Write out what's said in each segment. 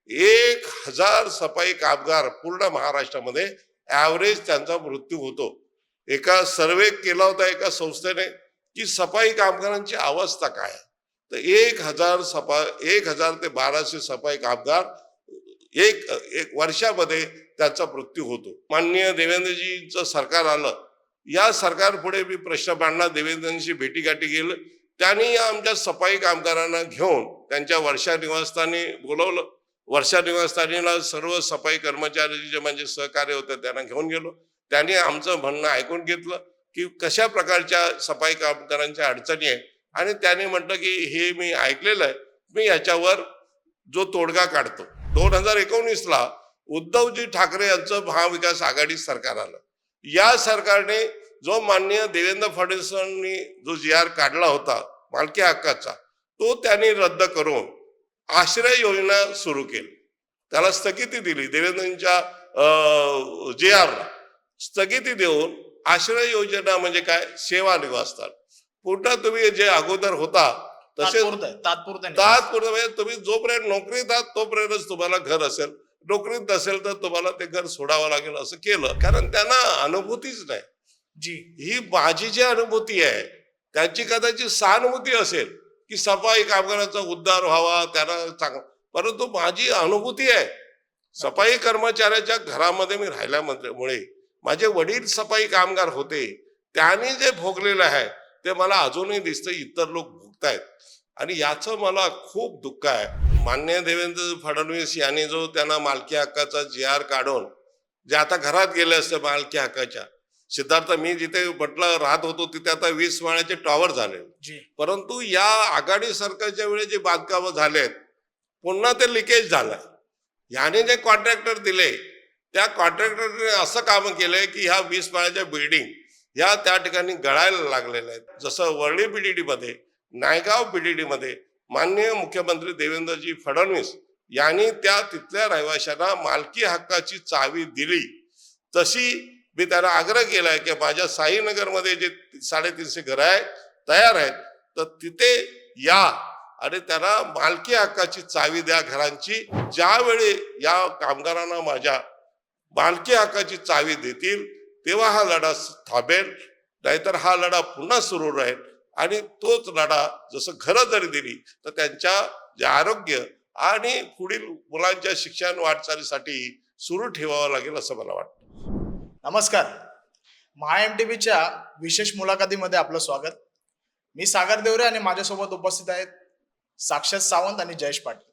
1000 सफाई कामगार पूर्ण महाराष्ट्रामध्ये ॲव्हरेज त्यांचा मृत्यू होतो. एका सर्वे केला होता एका संस्थेने की सफाई कामगारांची अवस्था काय आहे. तर 1000 ते 1200 सफाई कामगार एक एक वर्षामध्ये त्यांचा मृत्यू होतो. माननीय देवेंद्रजींचं सरकार आलं, या सरकार पुढे मी प्रश्न मांडला, देवेंद्रजींशी भेटीगाठी गेलं. त्यांनी आमच्या सफाई कामगारांना घेऊन त्यांच्या वर्षा निवासस्थानी बोलवलं. वर्षा निवासस्थानीला सर्व सफाई कर्मचारी जे म्हणजे सहकार्य होते त्यांना घेऊन गेलो. त्यांनी आमचं म्हणणं ऐकून घेतलं की कशा प्रकारच्या सफाई कामगारांच्या अडचणी आहे, आणि त्याने म्हटलं की हे मी ऐकलेलं आहे, मी याच्यावर जो तोडगा काढतो. 2019ला उद्धवजी ठाकरे यांचं महाविकास आघाडी सरकार आलं. या सरकारने जो माननीय देवेंद्र फडणवीसांनी जो GR काढला होता मालकी हक्काचा, तो त्यांनी रद्द करून आश्रय योजना सुरू केली. त्याला स्थगिती दिली. देवेंद्रजींच्या GRला स्थगिती देऊन आश्रय योजना म्हणजे काय, सेवा निवासस्थान. पुन्हा तुम्ही जे अगोदर होता तसे तात्पुरतं म्हणजे तुम्ही जोपर्यंत नोकरीत आहात तोपर्यंतच तुम्हाला घर असेल, नोकरीत नसेल तर तुम्हाला ते घर सोडावं लागेल, असं केलं. कारण त्यांना अनुभूतीच नाही. ही माझी जी अनुभूती आहे त्यांची कदाचित सहानुभूती असेल की सफाई कामगारांचा उद्धार व्हावा, त्यांना चांगला, परंतु माझी अनुभूती आहे सफाई कर्मचाऱ्याच्या घरामध्ये मी राहिल्यामुळे, माझे वडील सफाई कामगार होते, त्यांनी जे भोगलेलं आहे ते मला अजूनही दिसतं इतर लोक भोगतायत, आणि याचं मला खूप दुःख आहे. माननीय देवेंद्र फडणवीस यांनी जो त्यांना मालकी हक्काचा GR काढून जे आता घरात गेले असते मालकी हक्काच्या, सिद्धार्थ मी जिथे म्हटलं राहत होतो तिथे आता 20 माळ्याचे टॉवर झाले. परंतु या आघाडी सरकारच्या वेळी जे बांधकाम झालेत पुन्हा ते लिकेज झालं. याने जे कॉन्ट्रॅक्टर दिले त्या कॉन्ट्रॅक्टरने असं काम केलंय की ह्या 20 माळ्याच्या बिल्डिंग या त्या ठिकाणी गळायला लागलेल्या आहेत. जसं वरळी BDD मध्ये, नायगाव BDD मध्ये माननीय मुख्यमंत्री देवेंद्रजी फडणवीस यांनी त्या तिथल्या रहिवाशांना मालकी हक्काची चावी दिली, तशी मी त्यांना आग्रह केलाय की माझ्या साईनगरमध्ये जे 350 घरं आहेत तयार आहेत तर तिथे या आणि त्यांना मालकी हक्काची चावी द्या घरांची. ज्यावेळी या कामगारांना माझ्या मालकी हक्काची चावी देतील तेव्हा हा लढा थांबेल, नाहीतर हा लढा पुन्हा सुरू राहील. आणि तोच लढा जसं घरं जरी दिली तर त्यांच्या जे आरोग्य आणि पुढील मुलांच्या शिक्षण वाटचालीसाठी सुरू ठेवावं लागेल असं मला वाटतं. नमस्कार, MHA-MTVच्या विशेष मुलाखतीमध्ये आपलं स्वागत. मी सागर देवरे आणि माझ्यासोबत उपस्थित आहेत साक्षात सावंत आणि जयेश पाटील.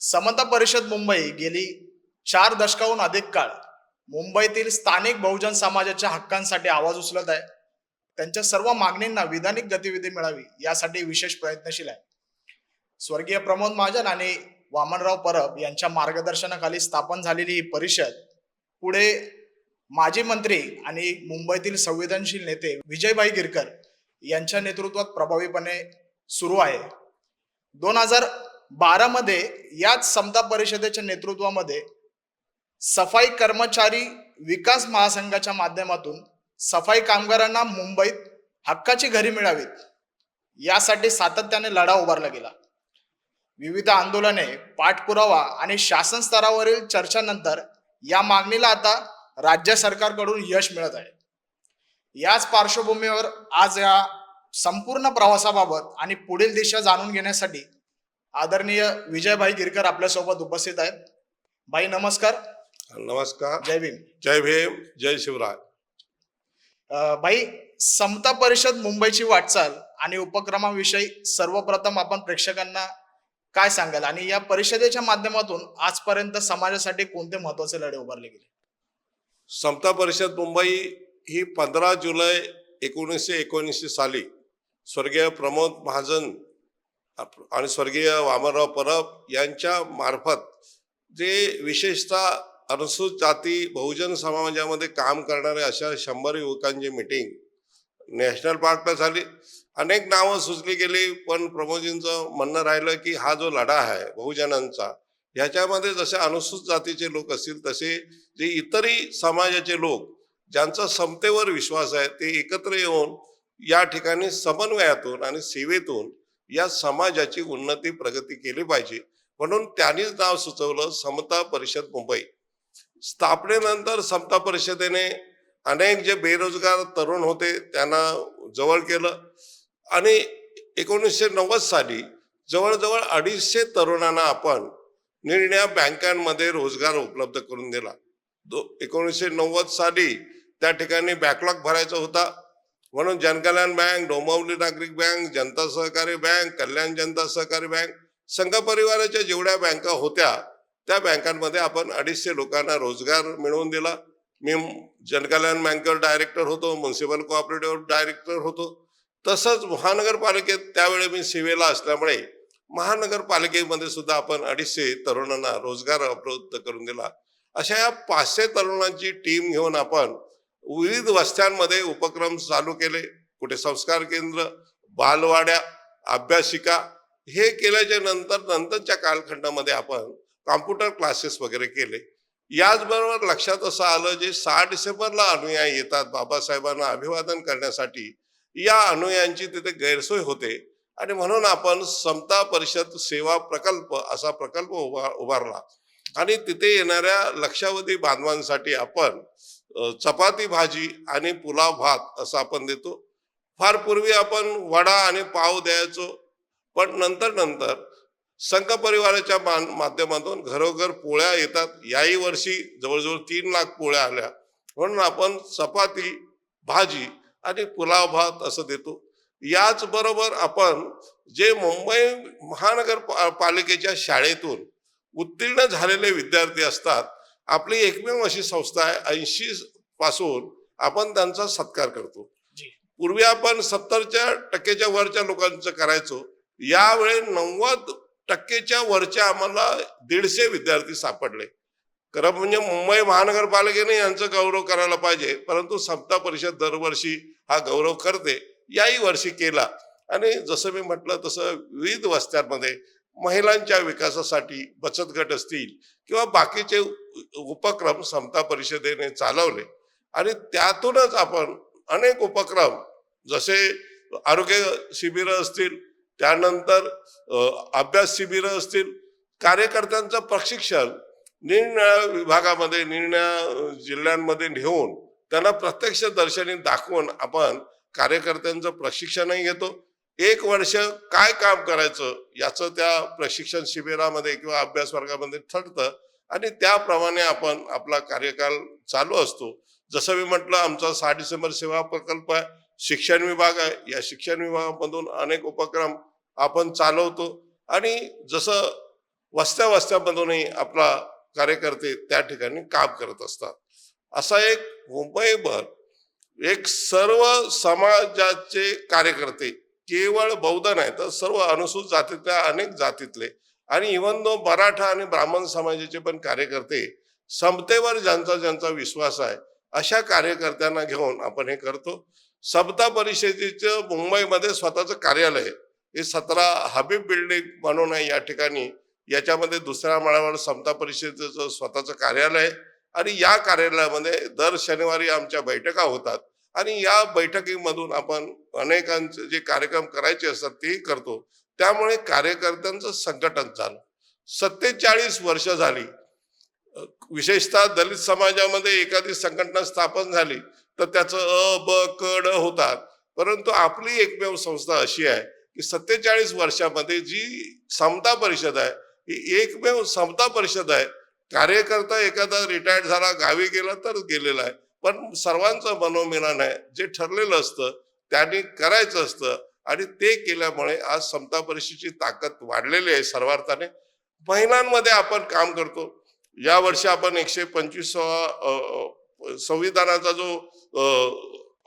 समता परिषद मुंबई गेली 4 दशकाहून अधिक काळ मुंबईतील स्थानिक बहुजन समाजाच्या हक्कांसाठी आवाज उचलत आहे. त्यांच्या सर्व मागणींना विधानिक गतिविधी मिळावी यासाठी विशेष प्रयत्नशील आहे. स्वर्गीय प्रमोद महाजन आणि वामनराव परब यांच्या मार्गदर्शनाखाली स्थापन झालेली ही परिषद पुढे माजी मंत्री आणि मुंबईतील संवेदनशील नेते विजयभाई गिरकर यांच्या नेतृत्वात प्रभावीपणे सुरू आहे. 2012 मध्ये याच समता परिषदेच्या नेतृत्वामध्ये सफाई कर्मचारी विकास महासंघाच्या माध्यमातून सफाई कामगारांना मुंबईत हक्काची घरे मिळावीत यासाठी सातत्याने लढा उभारला गेला. विविध आंदोलने, पाठपुरावा आणि शासन स्तरावरील चर्चानंतर या मागणीला आता राज्य सरकारकडून यश मिळत आहे. याच पार्श्वभूमीवर आज या संपूर्ण प्रवासाबाबत आणि पुढील दिशा जाणून घेण्यासाठी आदरणीय विजयभाई गिरकर आपल्यासोबत उपस्थित आहेत. भाई नमस्कार. नमस्कार. जय भीम. जय भीम, जय शिवराय. भाई, समता परिषद मुंबईची वाटचाल आणि उपक्रमाविषयी सर्वप्रथम आपण प्रेक्षकांना काय सांगाल, आणि या परिषदेच्या माध्यमातून आजपर्यंत समाजासाठी कोणते महत्वाचे लढे उभारले गेले? समता परिषद मुंबई ही 15 जुलै 1919 साली स्वर्गीय प्रमोद महाजन आणि स्वर्गीय वामनराव परब यांच्या मार्फत जे विशेषतः अनुसूचित जाती बहुजन समाजामध्ये काम करणाऱ्या अशा 100 युवकांची मीटिंग नॅशनल पार्कला झाली. अनेक नावं सुचली गेली, पण प्रमोदजींचं म्हणणं राहिलं की हा जो लढा आहे बहुजनांचा, ह्याच्यामध्ये जसे अनुसूचित जातीचे लोक असतील तसे जे इतरही समाजाचे लोक ज्यांचा समतेवर विश्वास आहे ते एकत्र येऊन या ठिकाणी समन्वयातून आणि सेवेतून या समाजाची उन्नती प्रगती केली पाहिजे. म्हणून त्यांनीच नाव सुचवलं समता परिषद मुंबई. स्थापनेनंतर समता परिषदेने अनेक जे बेरोजगार तरुण होते त्यांना जवळ केलं आणि 1990 साली जवळजवळ 250 तरुणांना आपण निर्णय बँकांमध्ये रोजगार उपलब्ध करून दिला. 1990 साली त्या ठिकाणी बॅकलॉग भरायचा होता, म्हणून जनकल्याण बँक, डोंबिवली नागरिक बँक, जनता सहकारी बँक, कल्याण जनता सहकारी बँक, संघ परिवाराच्या जेवढ्या बँका होत्या त्या बँकांमध्ये आपण 250 लोकांना रोजगार मिळवून दिला. मी जनकल्याण बँकेवर डायरेक्टर होतो, म्युन्सिपल कोऑपरेटिव्ह डायरेक्टर होतो. तसंच महानगरपालिकेत त्यावेळी मी सेवेला असल्यामुळे महानगरपालिकेमध्ये सुद्धा आपण 250 तरुणांना रोजगार उपलब्ध करून दिला. अशा या 500 तरुणांची टीम घेऊन आपण विविध वस्त्यांमध्ये उपक्रम चालू केले. कुठे संस्कार केंद्र, बालवाड्या, अभ्यासिका हे केल्याच्या नंतरच्या कालखंडामध्ये आपण कॉम्प्युटर क्लासेस वगैरे केले. याचबरोबर लक्षात असं आलं जे 6 डिसेंबरला अनुयायी येतात बाबासाहेबांना अभिवादन करण्यासाठी, या अनुयायांची तिथे गैरसोय होते आणि म्हणून आपण समता परिषद सेवा प्रकल्प असा प्रकल्प उभारला आणि तिथे येणाऱ्या लक्षावधी बांधवांसाठी आपण चपाती भाजी आणि पुलाव भात असं आपण देतो. फार पूर्वी आपण वडा आणि पाव द्यायचो, पण नंतर संघ परिवाराच्या माध्यमातून घरोघर पोळ्या येतात. याही वर्षी जवळजवळ 3 लाख पोळ्या आल्या, म्हणून आपण चपाती भाजी आणि पुलाव भात असं देतो. याचबरोबर आपण जे मुंबई महानगरपालिकेच्या शाळेतून उत्तीर्ण झालेले विद्यार्थी असतात, आपली एकमेव अशी संस्था आहे 80 पासून आपण त्यांचा सत्कार करतो. पूर्वी आपण 70% वरच्या लोकांचं करायचो, यावेळी 90% वरच्या आम्हाला 150 विद्यार्थी सापडले. खरं म्हणजे मुंबई महानगरपालिकेने यांचं गौरव करायला पाहिजे, परंतु समता परिषद दरवर्षी हा गौरव करते. याही वर्षी केला आणि जसं मी म्हटलं तसं विविध वस्त्यांमध्ये महिलांच्या विकासासाठी बचत गट असतील किंवा बाकीचे उपक्रम समता परिषदेने चालवले आणि त्यातूनच आपण अनेक उपक्रम जसे आरोग्य शिबिरं असतील, त्यानंतर अभ्यास शिबिरं असतील, कार्यकर्त्यांचं प्रशिक्षण निरनिराळ्या विभागामध्ये निरनिराळ्या जिल्ह्यांमध्ये नेऊन त्यांना प्रत्यक्ष दर्शनी दाखवून आपण कार्यकर्त्यांचं प्रशिक्षणही घेतो. 1 वर्ष काय काम करायचं याचं त्या प्रशिक्षण शिबिरामध्ये किंवा अभ्यास वर्गामध्ये ठरतं आणि त्याप्रमाणे आपण आपला कार्यकाल चालू असतो. जसं मी म्हटलं आमचा 6 डिसेंबर सेवा प्रकल्प आहे, शिक्षण विभाग आहे. या शिक्षण विभागामधून अनेक उपक्रम आपण चालवतो आणि जसं वस्त्यामधूनही आपला कार्यकर्ते त्या ठिकाणी काम करत असतात. असा एक मुंबईभर एक सर्व समाजाचे कार्यकर्ते, केवळ बौद्ध नाही तर सर्व अनुसूचित जातीतल्या अनेक जातीतले आणि इव्हन दो मराठा आणि ब्राह्मण समाजाचे पण कार्यकर्ते, समतेवर ज्यांचा विश्वास आहे अशा कार्यकर्त्यांना घेऊन आपण हे करतो. समता परिषदेचं मुंबईमध्ये स्वतःचं कार्यालय आहे. हे 17 हबीब बिल्डिंग म्हणून आहे या ठिकाणी. याच्यामध्ये 2ऱ्या माळ्यावर समता परिषदेचं स्वतःचं कार्यालय आहे आणि या कार्यालयामध्ये दर शनिवारी आमच्या बैठका होतात आणि या बैठकीमधून आपण अनेकांचे जे कार्यक्रम करायचे असतात तेही करतो. त्यामुळे कार्यकर्त्यांचं संघटन झालं. 47 वर्ष झाली. विशेषतः दलित समाजामध्ये एखादी संघटना स्थापन झाली तर त्याचं अ ब क ड होतात, परंतु आपली एकमेव संस्था अशी आहे की 47 वर्षामध्ये जी समता परिषद आहे ही एकमेव समता परिषद आहे. कार्यकर्ता एखादा रिटायर्ड झाला, गावी गेला तर गेलेला आहे, पण सर्वांचं मनोमिलन आहे. जे ठरलेलं असतं त्यांनी करायचं असतं आणि ते केल्यामुळे आज समता परिषदेची ताकद वाढलेली आहे सर्वार्थाने. महिलांमध्ये आपण काम करतो. या वर्षी आपण 125वा संविधानाचा जो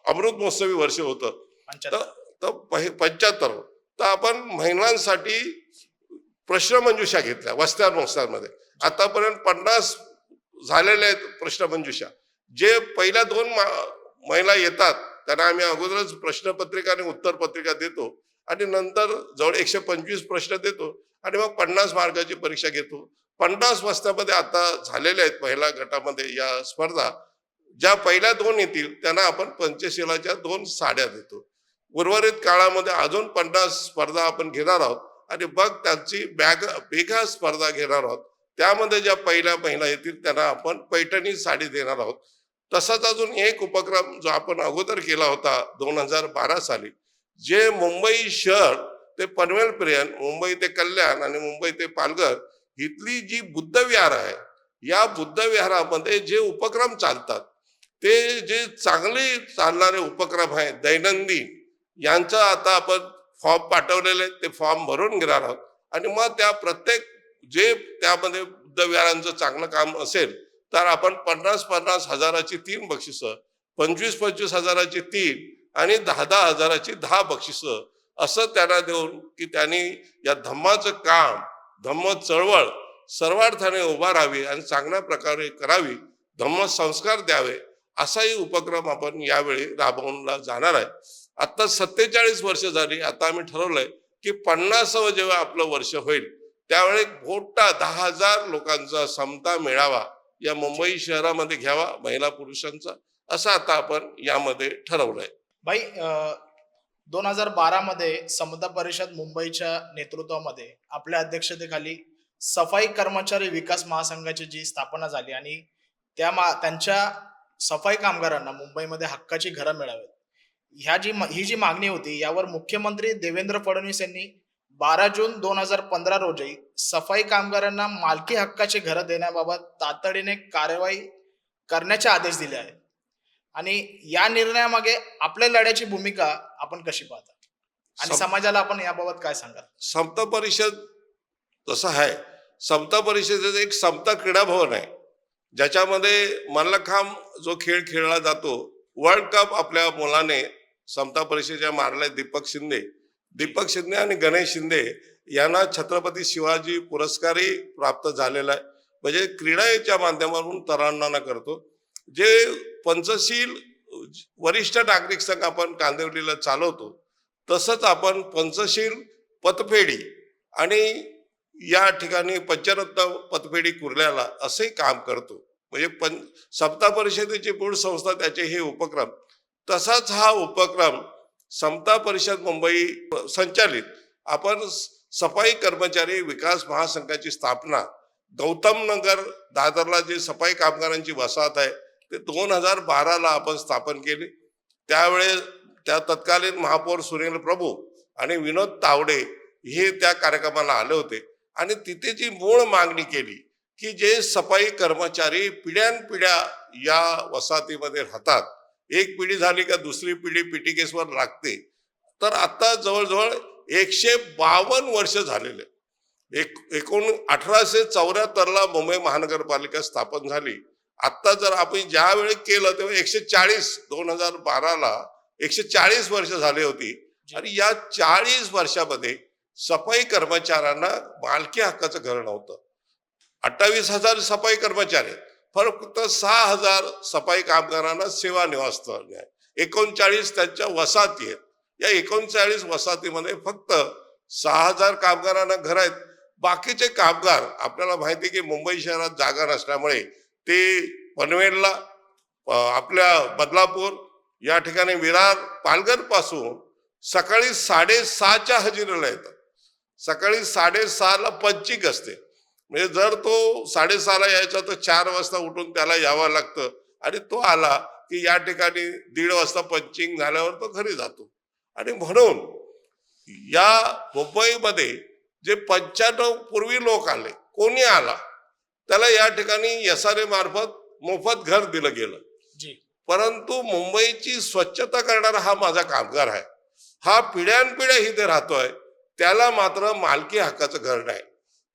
अमृत महोत्सवी वर्ष होतं तर 75, तर आपण महिलांसाठी प्रश्नमंजुषा घेतल्या वस्त्यांमध्ये. आतापर्यंत 50 झालेले आहेत प्रश्नमंजुषा. जे पहिल्या 2 महिला येतात त्यांना आम्ही अगोदरच प्रश्नपत्रिका आणि उत्तरपत्रिका देतो आणि नंतर जवळ 125 प्रश्न देतो आणि मग 50 मार्काची परीक्षा घेतो. 50 वस्त्यामध्ये आता झालेल्या आहेत महिला गटामध्ये या स्पर्धा. ज्या पहिल्या 2 येतील त्यांना आपण पंचशिलाच्या 2 साड्या देतो. उर्वरित काळामध्ये अजून 50 स्पर्धा आपण घेणार आहोत आणि मग त्यांची वेगळा स्पर्धा घेणार आहोत. त्यामध्ये ज्या पहिल्या येतील त्यांना आपण पैठणी साडी देणार आहोत. तसाच अजून एक उपक्रम जो आपण अगोदर केला होता 2012 साली, जे मुंबई शहर ते पनवेलपर्यंत, मुंबई ते कल्याण आणि मुंबई ते पालघर इथली जी बुद्ध विहार आहे, या बुद्ध विहारामध्ये जे उपक्रम चालतात, ते जे चांगले चालणारे उपक्रम आहेत दैनंदिन, यांचं आता आपण फॉर्म पाठवलेले ते फॉर्म भरून घेणार आहोत. आणि मग त्या प्रत्येक जे त्यामध्ये बुद्ध विहारांचं चांगलं काम असेल तर आपण 50-50 हजाराची 3 बक्षिसं, 25-25 हजाराची 3 आणि 10-10 हजाराची 10 बक्षिसं असं त्यांना देऊन की त्यांनी या धम्माचं काम, धम्म चळवळ सर्वार्थाने उभारावी आणि चांगल्या प्रकारे करावी, धम्म संस्कार द्यावे, असाही उपक्रम आपण यावेळी राबवला जाणार आहे. आता 47 वर्ष झाली. आता आम्ही ठरवलंय की 50वं जेव्हा आपलं वर्ष होईल त्यावेळी मोठा 10,000 लोकांचा समता मेळावा या मुंबई शहरामध्ये घ्यावा, महिला पुरुषांचा, असं आता आपण यामध्ये ठरवलंय. भाई 2012 मध्ये समता परिषद मुंबईच्या नेतृत्वामध्ये आपल्या अध्यक्षतेखाली सफाई कर्मचारी विकास महासंघाची जी स्थापना झाली आणि त्यांच्या सफाई कामगारांना मुंबईमध्ये हक्काची घरं मिळावीत, ही जी मागणी होती, यावर मुख्यमंत्री देवेंद्र फडणवीस यांनी 12 जून 2015 रोजी सफाई कामगारांना मालकी हक्काची घरं देण्याबाबत तातडीने कार्यवाही करण्याचे आदेश दिले आहेत. आणि या निर्णयामागे आपल्या लढ्याची भूमिका आपण कशी पाहता आणि समाजाला आपण याबाबत काय सांगाल? समता परिषद जसं आहे, समता परिषदेचं एक समता क्रीडा भवन आहे, ज्याच्यामध्ये मल्लखांब जो खेळ खेळला जातो, वर्ल्ड कप आपल्या मुलाने समता परिषदेच्या मारल्या दीपक शिंदे आणि गणेश शिंदे यांना छत्रपती शिवाजी पुरस्कारही प्राप्त झालेला आहे. म्हणजे क्रीडेच्या माध्यमातून तरुणांना करतो. जे पंचशील वरिष्ठ नागरिक संघ आपण कांदिवलीला चालवतो, तसंच आपण पंचशील पतपेढी आणि या ठिकाणी पंचरत्न पतपेढी कुर्ल्याला असंही काम करतो. म्हणजे समता परिषदेची मूळ संस्था, त्याचे हे उपक्रम. तसाच हा उपक्रम समता परिषद मुंबई संचालित आपण सफाई कर्मचारी विकास महासंघाची स्थापना गौतम नगर दादरला जे सफाई कामगारांची वसाहत आहे ते 2012ला आपण स्थापन केली. त्यावेळेस त्या तत्कालीन महापौर सुनील प्रभू आणि विनोद तावडे हे त्या कार्यक्रमाला आले होते आणि तिथे जी मूळ मागणी केली की जे सफाई कर्मचारी पिढ्यानपिढ्या या वसाहतीमध्ये राहतात, एक पिढी झाली का दुसरी पिढी पीटीकेसवर लागते, तर आता जवळजवळ 152 वर्ष झालेले. 1874ला मुंबई महानगरपालिका स्थापन झाली. आता जर आपण ज्यावेळी केलं तेव्हा 2012ला 140 वर्ष झाली होती. आणि या 40 वर्षामध्ये सफाई कर्मचाऱ्यांना मालकी हक्काचं घर नव्हतं. 28,000 सफाई कर्मचारी, फक्त 6,000 सफाई कामगारांना सेवा निवासस्थान आहे. 39 त्यांच्या वसाहती आहेत. या 39 वसाहतीमध्ये फक्त 6,000 कामगारांना घर आहेत. बाकीचे कामगार, आपल्याला माहिती की मुंबई शहरात जागा नसल्यामुळे ते पनवेलला, आपल्या बदलापूर या ठिकाणी, विरार, पालघर पासून सकाळी 6:30च्या हजेरीला येतात. सकाळी 6:30ला पंचिंग असते. म्हणजे जर तो 6:30ला यायचा तर 4 वाजता उठून त्याला यावं लागतं आणि तो आला की या ठिकाणी 1:30 वाजता पंचिंग झाल्यावर तो घरी जातो. आणि म्हणून या मुंबईमध्ये जे 95 पूर्वी लोक आले, कोणी आला त्याला या ठिकाणी SRA मार्फत मोफत घर दिलं गेलं. परंतु मुंबईची स्वच्छता करणारा हा माझा कामगार आहे, हा पिढ्यानपिढ्या इथे राहतोय, त्याला मात्र मालकी हक्काचं घर नाही.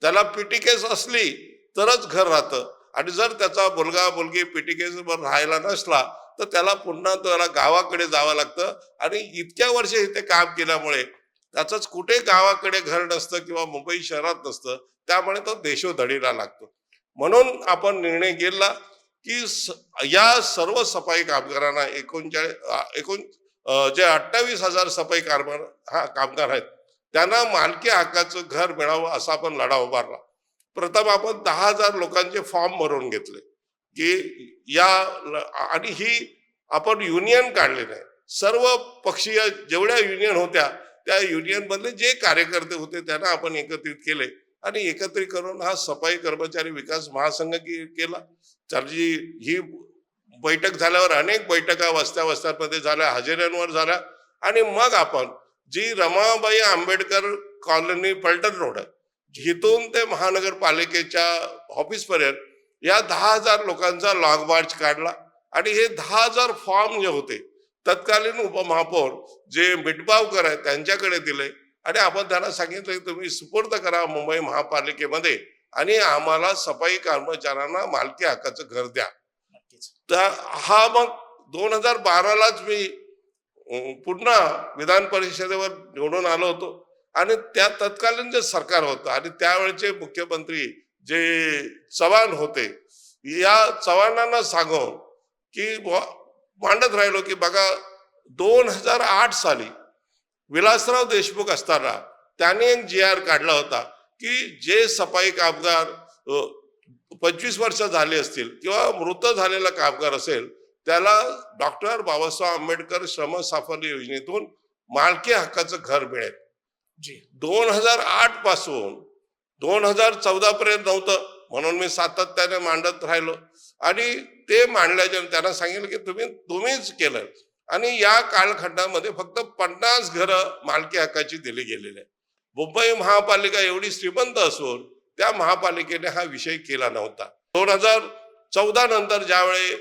त्याला पीटीकेस असली तरच घर राहतं. आणि जर त्याचा मुलगा मुलगी पीटीकेसवर राहायला नसला तर त्याला पुन्हा त्याला गावाकडे जावं लागतं. आणि इतक्या वर्ष इथे काम केल्यामुळे त्याचंच कुठे गावाकडे घर नसतं किंवा मुंबई शहरात नसतं, त्यामुळे तो देशोधडीला लागतो. म्हणून आपण निर्णय घेतला की या सर्व सफाई कामगारांना जे 28,000 सफाई कामगार आहेत त्यांना मालकी हक्काचं घर मिळावं असा आपण लढा उभारला. प्रथम आपण 10,000 लोकांचे फॉर्म भरून घेतले की आणि ही आपण युनियन काढली नाही. सर्व पक्षीय जेवढ्या युनियन होत्या त्या युनियन मधले जे कार्यकर्ते होते त्यांना आपण एकत्रित केले आणि एकत्रित करून हा सफाई कर्मचारी विकास महासंघ केला. त्याची ही बैठक झाल्यावर अनेक बैठका वस्त्यांमध्ये झाल्या, हजेऱ्यांवर झाल्या आणि मग आपण जी रमाबाई आंबेडकर कॉलनी पलटण रोड आहे इथून ते महानगरपालिकेच्या ऑफिस पर्यंत या 10,000 लोकांचा लॉंग मार्च काढला आणि हे 10,000 फॉर्म जे होते तत्कालीन उपमहापौर जे मिटबावकर आहेत त्यांच्याकडे दिले आणि आपण त्यांना सांगितलं की तुम्ही सुपूर्द करा मुंबई महापालिकेमध्ये आणि आम्हाला सफाई कर्मचाऱ्यांना मालकी हक्काचं घर द्या. नक्कीच. तर हा मग 2012लाच मी पुन्हा विधान परिषदेवर निवडून आलो होतो आणि त्या तत्कालीन जे सरकार होतं आणि त्यावेळेचे मुख्यमंत्री जे चव्हाण होते या चव्हाणांना सांगून की मांडत राहिलो की बघा 2008 साली विलासराव देशमुख असताना त्यांनी एक GR काढला होता की जे सफाई कामगार 25 वर्ष झाले असतील किंवा मृत झालेला कामगार असेल त्याला डॉक्टर बाबासाहेब आंबेडकर श्रम साफल्य योजनेतून मालकी हक्काचं घर मिळेल. जी 2008 पासून 2014 पर्यंत नव्हतं म्हणून मी सातत्याने मांडत राहिलो आणि ते मांडल्याच्या त्यांना सांगितलं की तुम्हीच केलं आणि या कालखंडामध्ये फक्त 50 घरं मालकी हक्काची दिली गेलेली आहे. मुंबई महापालिका एवढी श्रीमंत असून त्या महापालिकेने हा विषय केला नव्हता. 2014 नंतर ज्यावेळी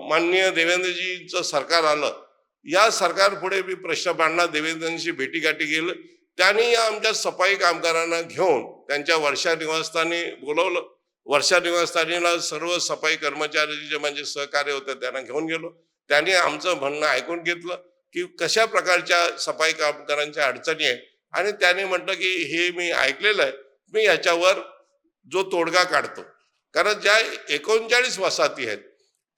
माननीय देवेंद्रजींचं सरकार आलं या सरकार पुढे मी प्रश्न मांडला, देवेंद्रजींशी भेटीगाठी गेलं. त्यांनी आमच्या सफाई कामगारांना घेऊन त्यांच्या वर्षा निवासस्थानी बोलवलं. वर्षा निवासस्थानीला सर्व सफाई कर्मचारी जे म्हणजे सहकार्य होते त्यांना घेऊन गेलो. त्यांनी आमचं म्हणणं ऐकून घेतलं की कशा प्रकारच्या सफाई कामगारांच्या अडचणी आहेत आणि त्याने म्हटलं की हे मी ऐकलेलं आहे, मी याच्यावर जो तोडगा काढतो. कारण ज्या 39 वसाहती आहेत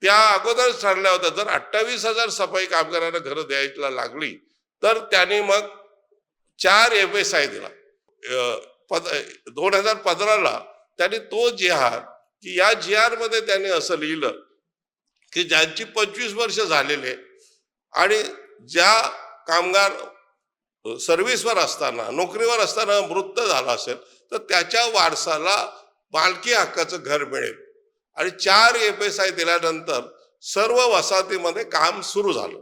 त्या अगोदरच ठरल्या होत्या. जर 28,000 सफाई कामगारांना घरं द्यायला लागली तर त्यांनी मग 4 FSI दिला. 2015ला त्यांनी तो GR की या GR मध्ये त्यांनी असं लिहिलं की ज्यांची 25 वर्ष झालेले आणि ज्या कामगार सर्व्हिसवर असताना नोकरीवर असताना मृत झाला असेल तर त्याच्या वारसाला मालकी हक्काचं घर मिळेल. आणि 4 FSI दिल्यानंतर सर्व वसाहतीमध्ये काम सुरू झालं.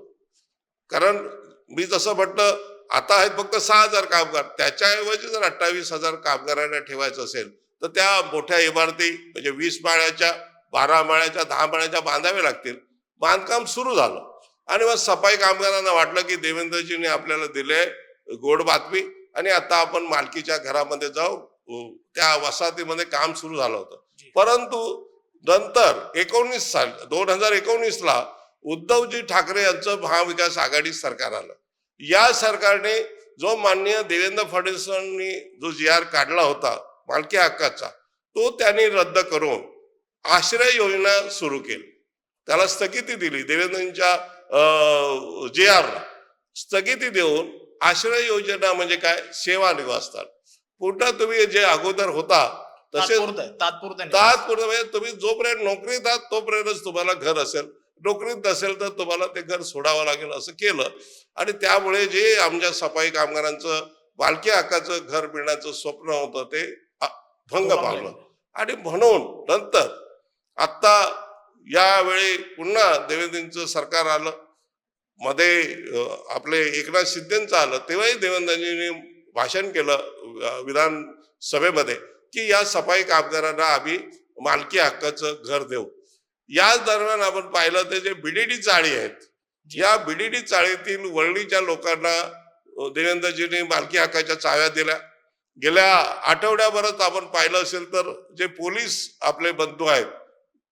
कारण मी जसं म्हटलं आता आहेत फक्त 6,000 कामगार, त्याच्याऐवजी जर 28,000 कामगारांना ठेवायचं असेल तर त्या मोठ्या इमारती म्हणजे 20 माळ्याच्या 12 माळ्याच्या 10 माळ्याच्या बांधावे लागतील. बांधकाम सुरू झालं आणि मग सफाई कामगारांना वाटलं की देवेंद्रजींनी आपल्याला दिले गोड बातमी आणि आता आपण मालकीच्या घरामध्ये जाऊ. त्या वसाहतीमध्ये काम सुरू झालं होतं. परंतु नंतर 2019ला उद्धवजी ठाकरे यांचं महाविकास आघाडी सरकार आलं. या सरकारने जो माननीय देवेंद्र फडणवीसांनी जो GR काढला होता मालकी हक्काचा तो त्यांनी रद्द करून आश्रय योजना सुरू केली. त्याला स्थगिती दिली. देवेंद्रजींच्या GRला स्थगिती देऊन आश्रय योजना म्हणजे काय, सेवा निवासस्थान. पुन्हा तुम्ही जे अगोदर होता तसे तात्पुरतं म्हणजे तुम्ही जोपर्यंत नोकरीत आहात तोपर्यंतच तुम्हाला घर असेल, नोकरीत नसेल तर तुम्हाला ते घर सोडावं लागेल असं केलं. आणि त्यामुळे जे आमच्या सफाई कामगारांचं मालकी हक्काचं घर मिळण्याचं स्वप्न होतं ते भंग पावलं. आणि म्हणून नंतर आता यावेळी पुन्हा देवेंद्रजींचं सरकार आलं, मध्ये आपले एकनाथ शिंदेचं आलं, तेव्हाही देवेंद्रजींनी भाषण केलं विधानसभेमध्ये की या सफाई कामगारांना आम्ही मालकी हक्काचं घर देऊ. याच दरम्यान आपण पाहिलं ते जे BDD चाळी आहेत या BDD चाळीतील वळणीच्या लोकांना देवेंद्रजींनी मालकी हक्काच्या चाव्या दिल्या. गेल्या आठवड्याभरात आपण पाहिलं असेल तर जे पोलीस आपले बंधू आहेत,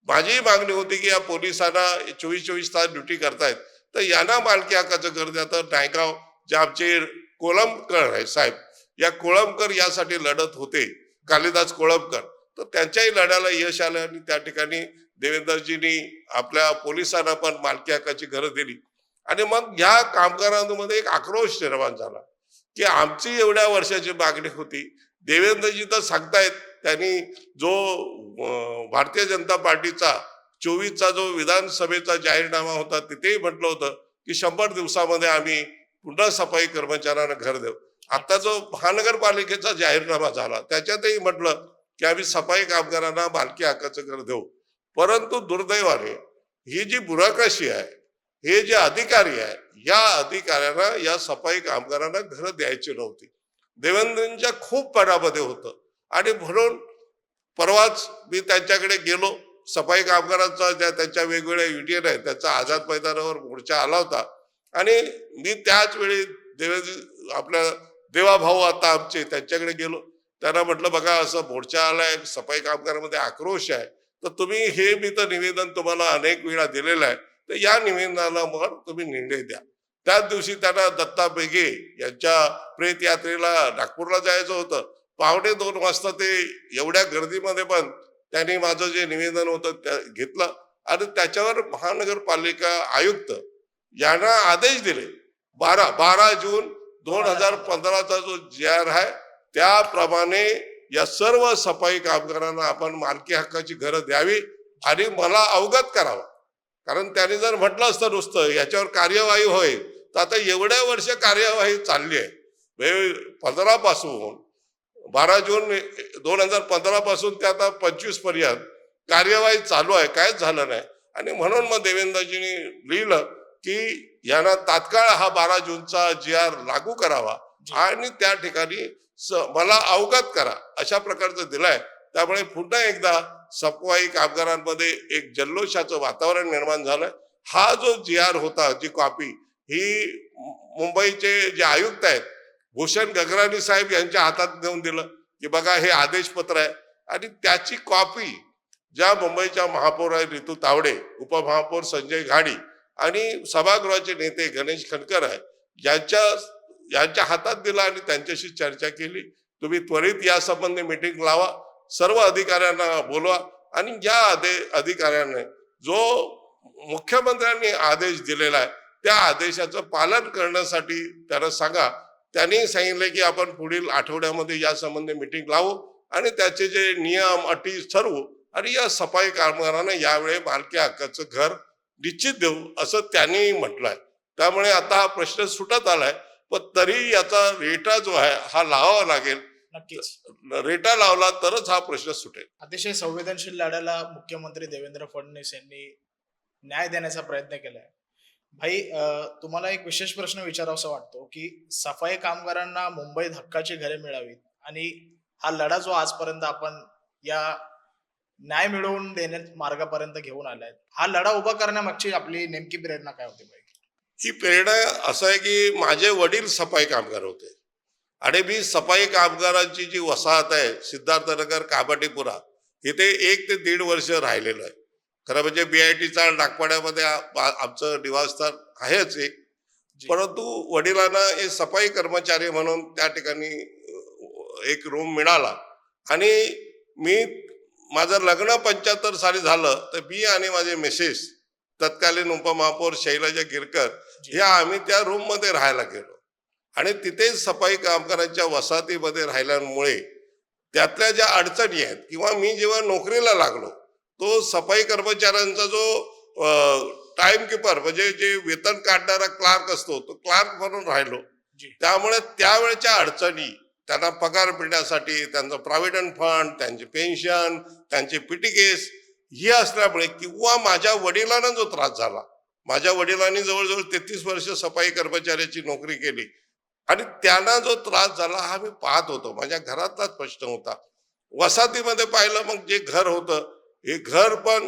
माझी मागणी होती की या पोलिसांना 24-24 तास ड्युटी करतायत तर यांना मालकी हक्काचं घर द्या. तर नायगाव जे आमचे कोळंबकर आहे साहेब, या कोळंबकर यासाठी लढत होते, कालिदास कोळंबकर, तर त्यांच्याही लढ्याला यश आलं आणि त्या ठिकाणी देवेंद्रजींनी आपल्या पोलिसांना पण मालकी हक्काची घरं दिली. आणि मग ह्या कामगारांमध्ये एक आक्रोश निर्माण झाला की आमची एवढ्या वर्षाची मागणी होती. देवेंद्रजी तर सांगतायत त्यांनी जो भारतीय जनता पार्टीचा 24चा जो विधानसभेचा जाहीरनामा होता तिथेही म्हटलं होतं की 100 दिवसामध्ये आम्ही पुन्हा सफाई कर्मचाऱ्यांना घर देऊ. आता जो महानगरपालिकेचा जाहीरनामा झाला त्याच्यातही म्हटलं की आम्ही सफाई कामगारांना मालकी हक्काचं घर देऊ. परंतु दुर्दैवाने ही जी ब्युरोक्रॅसी आहे, हे जे अधिकारी आहे, या अधिकाऱ्यांना या सफाई कामगारांना घर द्यायची नव्हती. देवेंद्रजींच्या खूप पडामध्ये होतं आणि म्हणून परवाच मी त्यांच्याकडे गेलो. सफाई कामगारांचा ज्या त्यांच्या वेगवेगळ्या युनियन आहेत त्याचा आझाद मैदानावर मोर्चा आला होता आणि मी त्याच वेळी आपल्या देवाभाऊ आता आमचे त्यांच्याकडे गेलो. त्यांना म्हटलं बघा असं मोर्चा आलाय, सफाई कामगारांमध्ये आक्रोश आहे, तर तुम्ही हे मी तर निवेदन तुम्हाला अनेक वेळा दिलेलं आहे, तर या निवेदनावर तुम्ही निर्णय द्या. त्याच दिवशी त्यांना दत्ता बेगे यांच्या प्रेत यात्रेला नागपूरला जायचं होतं. 1:15 वाजता ते एवढ्या गर्दीमध्ये पण त्यांनी माझं जे निवेदन होतं घेतलं आणि त्याच्यावर महानगरपालिका आयुक्त यांना आदेश दिले. 12 जून 2015चा जो GR आहे त्याप्रमाणे या सर्व सफाई कामगारांना आपण मालकी हक्काची घरं द्यावी आणि मला अवगत करावं. कारण त्यांनी जर म्हटलं असतं नुसतं याच्यावर कार्यवाही होईल, तर आता एवढ्या वर्ष कार्यवाही चालली आहे. 15 पासून 12 जून 2015 पासून ते आता 25 पर्यंत कार्यवाही चालू आहे, कायच झालं नाही. आणि म्हणून मग देवेंद्रजींनी लिहिलं की यांना तात्काळ हा 12 जूनचा GR लागू करावा आणि त्या ठिकाणी मला अवगत करा अशा प्रकारचं दिलंय. त्यामुळे पुन्हा एकदा सफाई कामगारांमध्ये एक जल्लोषाचं वातावरण निर्माण झालंय. हा जो GR होता, जी कॉपी ही मुंबईचे जे आयुक्त आहेत भूषण गगराणी साहेब यांच्या हातात देऊन दिलं की बघा हे आदेशपत्र आहे. आणि त्याची कॉपी ज्या मुंबईच्या महापौर आहेत रितू तावडे, उपमहापौर संजय घाडी आणि सभागृहाचे नेते गणेश खणकर आहे यांच्या हातात दिला आणि त्यांच्याशी चर्चा केली. तुम्ही त्वरित या संबंधी मीटिंग लावा, सर्व अधिकाऱ्यांना बोलवा आणि या अधिकाऱ्यांनी जो मुख्यमंत्र्यांनी आदेश दिलेला आहे त्या आदेशाचं पालन करण्यासाठी त्यांना सांगा. त्यांनी सांगितले की आपण पुढील आठवड्यामध्ये या संबंधी मीटिंग लावू आणि त्याचे जे नियम अटी ठरवू आणि या सफाई कामगारांना यावेळी मालकी हक्काचं घर निश्चित देऊ असं त्यांनी म्हटलंय. त्यामुळे आता हा प्रश्न सुटत आलाय, पण तरी याचा रेटा जो आहे हा लावावा लागेल. नक्कीच रेटा लावला तरच हा प्रश्न सुटेल. अतिशय संवेदनशील लढ्याला मुख्यमंत्री देवेंद्र फडणवीस यांनी न्याय देण्याचा प्रयत्न केलाय. भाई, तुम्हाला एक विशेष प्रश्न विचारावासा वाटतो की सफाई कामगारांना मुंबईत हक्काची घरे मिळावीत आणि हा लढा जो आजपर्यंत आपण या न्याय मिळवून देण्यात मार्गापर्यंत घेऊन आलाय, हा लढा उभा करण्यामागची आपली नेमकी प्रेरणा काय होती भाई? ही प्रेरणा असं आहे की माझे वडील सफाई कामगार होते आणि मी सफाई कामगारांची जी वसाहत आहे सिद्धार्थनगर काबाटीपुरा इथे 1 ते 1.5 वर्ष राहिलेलं आहे. खरं म्हणजे BITचा नागपाड्यामध्ये आमचं निवासस्थान आहेच एक, परंतु वडिलांना हे सफाई कर्मचारी म्हणून त्या ठिकाणी एक रूम मिळाला आणि मी माझं लग्न 75 साली झालं तर मी आणि माझे मिसेस तत्कालीन उपमहापौर शैलजा गिरकर या आम्ही त्या रूम मध्ये राहायला गेलो आणि तिथे सफाई कामगारांच्या वसाहतीमध्ये राहिल्यामुळे त्यातल्या ज्या अडचणी आहेत किंवा मी जेव्हा नोकरीला लागलो तो सफाई कर्मचाऱ्यांचा जो टाइम किपर म्हणजे जे वेतन काढणारा क्लार्क असतो तो क्लार्क म्हणून राहिलो. त्यामुळे त्यावेळेच्या अडचणी त्यांना पगार मिळण्यासाठी त्यांचं प्रॉव्हिडंट फंड, त्यांचे पेन्शन, त्यांचे PTKs ही असल्यामुळे किंवा माझ्या वडिलांना जो त्रास झाला, माझ्या वडिलांनी जवळजवळ 33 वर्ष सफाई कर्मचाऱ्याची नोकरी केली आणि त्यांना जो त्रास झाला हा मी पाहत होतो. माझ्या घरातलाच प्रश्न होता. वसाहतीमध्ये पाहिलं मग जे घर होतं हे घर पण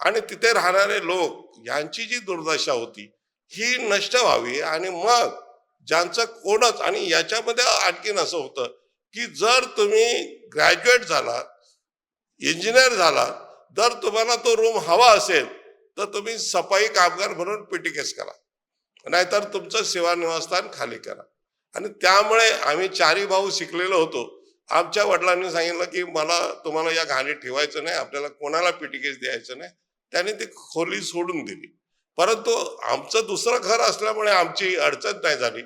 आणि तिथे राहणारे लोक यांची जी दुर्दशा होती ही नष्ट व्हावी आणि मग ज्यांचं कोणच. आणि याच्यामध्ये आणखीन असं होतं की जर तुम्ही ग्रॅज्युएट झालात, इंजिनियर झालात, जर तुम्हाला तो रूम हवा असेल तर तुम्ही सफाई कामगार म्हणून PTKs करा, नाहीतर तुमचं सेवा निवासस्थान खाली करा. आणि त्यामुळे आम्ही 4 भाऊ शिकलेलो होतो. आमच्या वडिलांनी सांगितलं की मला तुम्हाला या घाणीत ठेवायचं नाही, आपल्याला कोणाला PTKs द्यायचं नाही. त्यांनी ती खोली सोडून दिली. परंतु आमचं दुसरं घर असल्यामुळे आमची अडचण नाही झाली.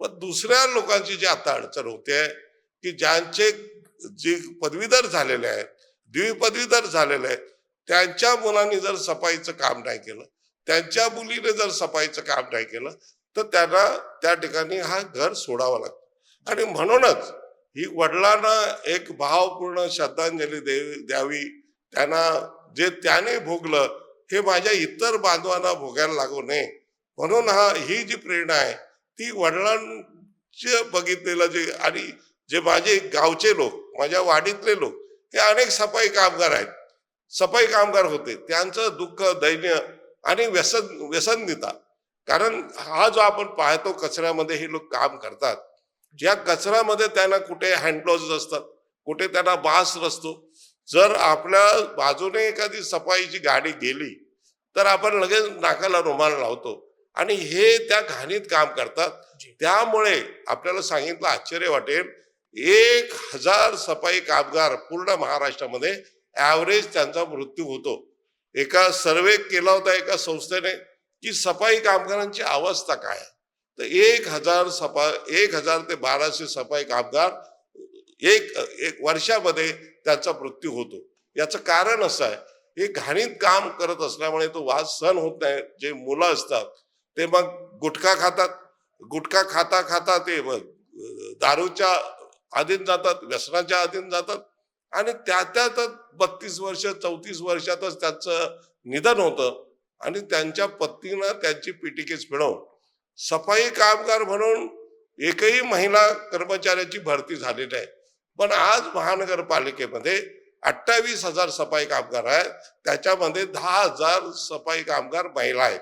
पण दुसऱ्या लोकांची जी आता अडचण होते की ज्यांचे जे पदवीधर झालेले आहेत, द्विपदवीधर झालेले आहेत, त्यांच्या मुलांनी जर सफाईचं काम नाही केलं, त्यांच्या मुलीने जर सफाईचं काम नाही केलं तर त्यांना त्या ठिकाणी हा घर सोडावा लागतो. आणि म्हणूनच ही वडिलांना एक भावपूर्ण श्रद्धांजली द्यावी. त्यांना जे त्याने भोगलं हे माझ्या इतर बांधवांना भोगायला लागू नये, म्हणून ही जी प्रेरणा आहे ती वडिलांचे बघितलेलं जे, आणि जे माझे गावचे लोक, माझ्या वाडीतले लोक, हे अनेक सफाई कामगार आहेत, सफाई कामगार होते, त्यांचं दुःख, दैन्य आणि व्यसननिता. कारण हा जो आपण पाहतो कचऱ्यामध्ये हे लोक काम करतात, या कचऱ्यामध्ये त्यांना कुठे हँडग्लोव्ज असतात, कुठे त्यांना मास्क नसतो. जर आपल्या बाजूने एखादी सफाईची गाडी गेली तर आपण लगेच नाकाला रुमाल लावतो, आणि हे त्या घाणीत काम करतात. त्यामुळे आपल्याला सांगितलं आश्चर्य वाटेल, 1,000 सफाई कामगार पूर्ण महाराष्ट्रामध्ये ऍव्हरेज त्यांचा मृत्यू होतो. एका सर्वे केला होता एका संस्थेने की सफाई कामगारांची अवस्था काय आहे. तर 1,000 ते 1,200 सफाई कामगार एक वर्षामध्ये त्यांचा मृत्यू होतो. याचं कारण असं आहे, हे घाणीत काम करत असल्यामुळे तो वास सहन होत नाही. जे मुलं असतात ते मग गुटखा खातात, गुटखा खाता खाता ते मग दारूच्या अधीन जातात, व्यसनाच्या अधीन जातात, आणि त्यातच 32 वर्ष 34 वर्षातच त्यांचं निधन होतं. आणि त्यांच्या पत्नीनं त्यांची पिटिकेस मिळवून सफाई कामगार म्हणून एकही महिला कर्मचाऱ्याची भरती झाली नाही. पण आज महानगरपालिकेमध्ये 28,000 सफाई कामगार आहेत, त्याच्यामध्ये 10,000 सफाई कामगार महिला आहेत.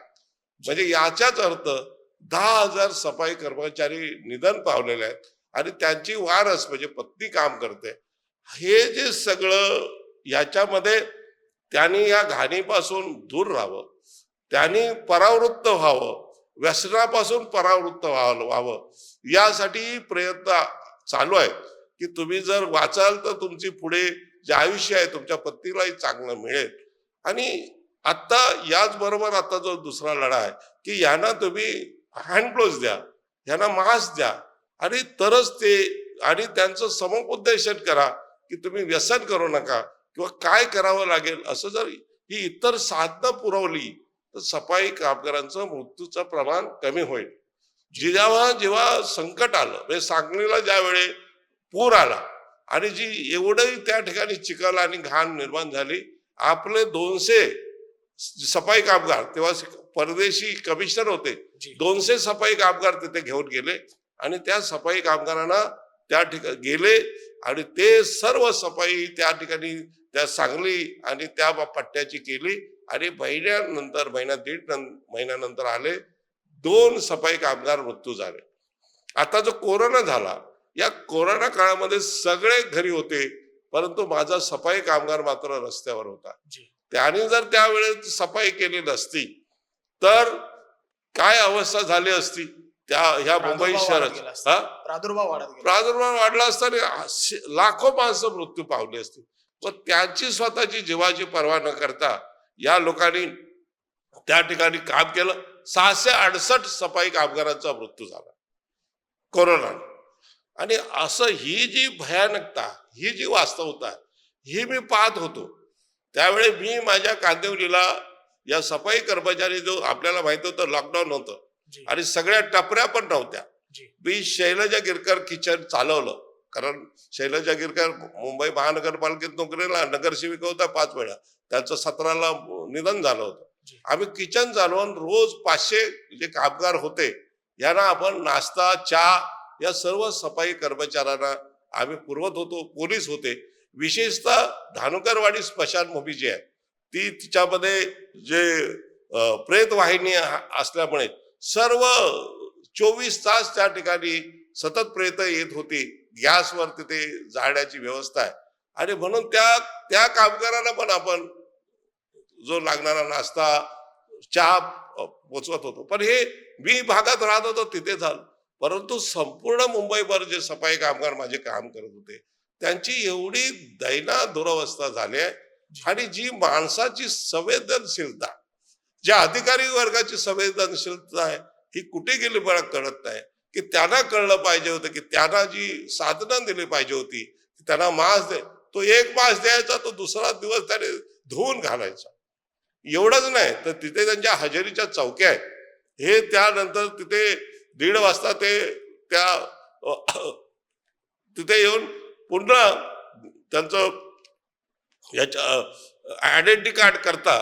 म्हणजे याचाच अर्थ 10,000 सफाई कर्मचारी निधन पावलेले आहेत, आणि त्यांची वारस म्हणजे पत्नी काम करते. हे जे सगळं, याच्यामध्ये त्यांनी या घाणीपासून दूर राहावं, त्यांनी परावृत्त व्हावं, व्यसनापासून परावृत्त व्हावं, यासाठी प्रयत्न चालू आहेत. की तुम्ही जर वाचाल तर तुमची पुढे जे आयुष्य आहे तुमच्या पत्नीलाही चांगलं मिळेल. आणि आता याचबरोबर आता जो दुसरा लढा आहे की यांना तुम्ही हँडग्लोव्ज द्या, यांना मास्क द्या, आणि तरच ते, आणि त्यांचं समुपदेशन करा की तुम्ही व्यसन करू नका किंवा काय करावं लागेल. असं जर ही इतर साधनं पुरवली तर सफाई कामगारांचं मृत्यूचं प्रमाण कमी होईल. जेव्हा संकट आलं, म्हणजे सांगलीला ज्यावेळी पूर आला आणि जी एवढंही त्या ठिकाणी चिखल आणि घाण निर्माण झाली, आपले 200 सफाई कामगार, तेव्हा परदेशी कमिशनर होते, 200 सफाई कामगार तिथे घेऊन गेले, आणि त्या सफाई कामगारांना त्या ठिकाणी गेले, आणि ते सर्व सफाई त्या ठिकाणी त्या सांगली आणि त्या पट्ट्याची केली. आणि महिना दीड महिन्यानंतर आले 2 सफाई कामगार मृत्यू झाले. आता जो कोरोना झाला, या कोरोना काळामध्ये सगळे घरी होते, परंतु माझा सफाई कामगार मात्र रस्त्यावर होता. त्याने जर त्यावेळेस सफाई केली नसती तर काय अवस्था झाली असती त्या ह्या मुंबई शहरात. प्रादुर्भाव वाढला असता आणि लाखो माणसं मृत्यू पावली असती. पण त्यांची स्वतःची जीवाची पर्वा न करता या लोकांनी त्या ठिकाणी काम केलं. 668 सफाई कामगारांचा मृत्यू झाला कोरोनाने. आणि असं ही जी भयानकता, ही जी वास्तवता, ही मी पाहत होतो. त्यावेळी मी माझ्या कांदिवलीला या सफाई कर्मचारी, जो आपल्याला माहित होतं लॉकडाऊन होतं आणि सगळ्या टपऱ्या पण नव्हत्या, मी शैलजा गिरकर किचन चालवलं. कारण शैलजा गिरकर मुंबई महानगरपालिकेत नोकरीला नगरसेविका होता 5 वेळा, त्यांचं 17ला निधन झालं होतं. आम्ही किचन चालवून रोज 500 जे कामगार होते यांना आपण नाश्ता, चहा या सर्व सफाई कर्मचाऱ्यांना आम्ही पुरवत होतो. पोलीस होते, विशेषतः धानुकरवाडी स्मशानभूमी जी आहे ती, तिच्यामध्ये जे प्रेत वाहिनी असल्यामुळे सर्व 24 तास त्या ठिकाणी सतत प्रेत येत होती. गॅसवर तिथे जाळण्याची व्यवस्था आहे, आणि म्हणून त्या कामगारांना पण आपण जो लागणारा नाश्ता, चहा पोचवत होतो. पण हे मी भागात राहत होतो तिथे झालं, परंतु संपूर्ण मुंबईभर जे सफाई कामगार माझे काम करत होते त्यांची एवढी दैना दुरवस्था झाली आहे. आणि जी माणसाची संवेदनशीलता, ज्या अधिकारी वर्गाची संवेदनशीलता आहे ही कुठे गेली मला कळत नाही. की त्यांना कळलं पाहिजे होतं की त्यांना जी साधनं दिली पाहिजे होती, त्यांना मास्क तो एक मास्क द्यायचा, तो दुसरा दिवस त्याने धुवून घालायचा. एवढंच नाही तर तिथे त्यांच्या हजेरीच्या चौक्या आहेत, हे त्यानंतर तिथे 1:30 वाजता ते त्या तिथे येऊन पुन्हा त्यांचं याच्या आयडेंटिटी कार्ड करता.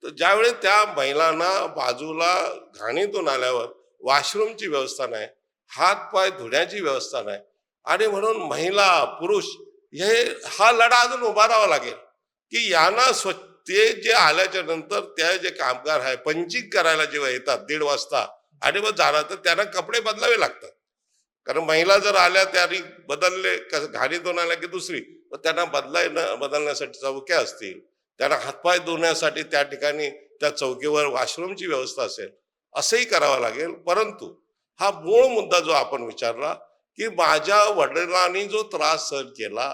तर ज्यावेळी त्या महिलांना बाजूला घाणीतून आल्यावर वॉशरूमची व्यवस्था नाही, हात पाय धुण्याची व्यवस्था नाही, आणि म्हणून महिला पुरुष हा लढा अजून उभारावा लागेल की यांना ते जे आल्याच्या नंतर त्या जे कामगार आहे पंचिंग करायला जेव्हा येतात 1:30 वाजता आणि मग जाणार, तर त्यांना कपडे बदलावे लागतात. कारण महिला जर आल्या त्यांनी बदलले, घाणीतून आल्या की दुसरी, मग त्यांना बदलण्यासाठी चौक्या असतील, त्यांना हातपाय धुण्यासाठी त्या ठिकाणी त्या चौकीवर वॉशरूमची व्यवस्था असेल, असंही करावं लागेल. परंतु हा मूळ मुद्दा जो आपण विचारला की माझ्या वडिलांनी जो त्रास सहन केला,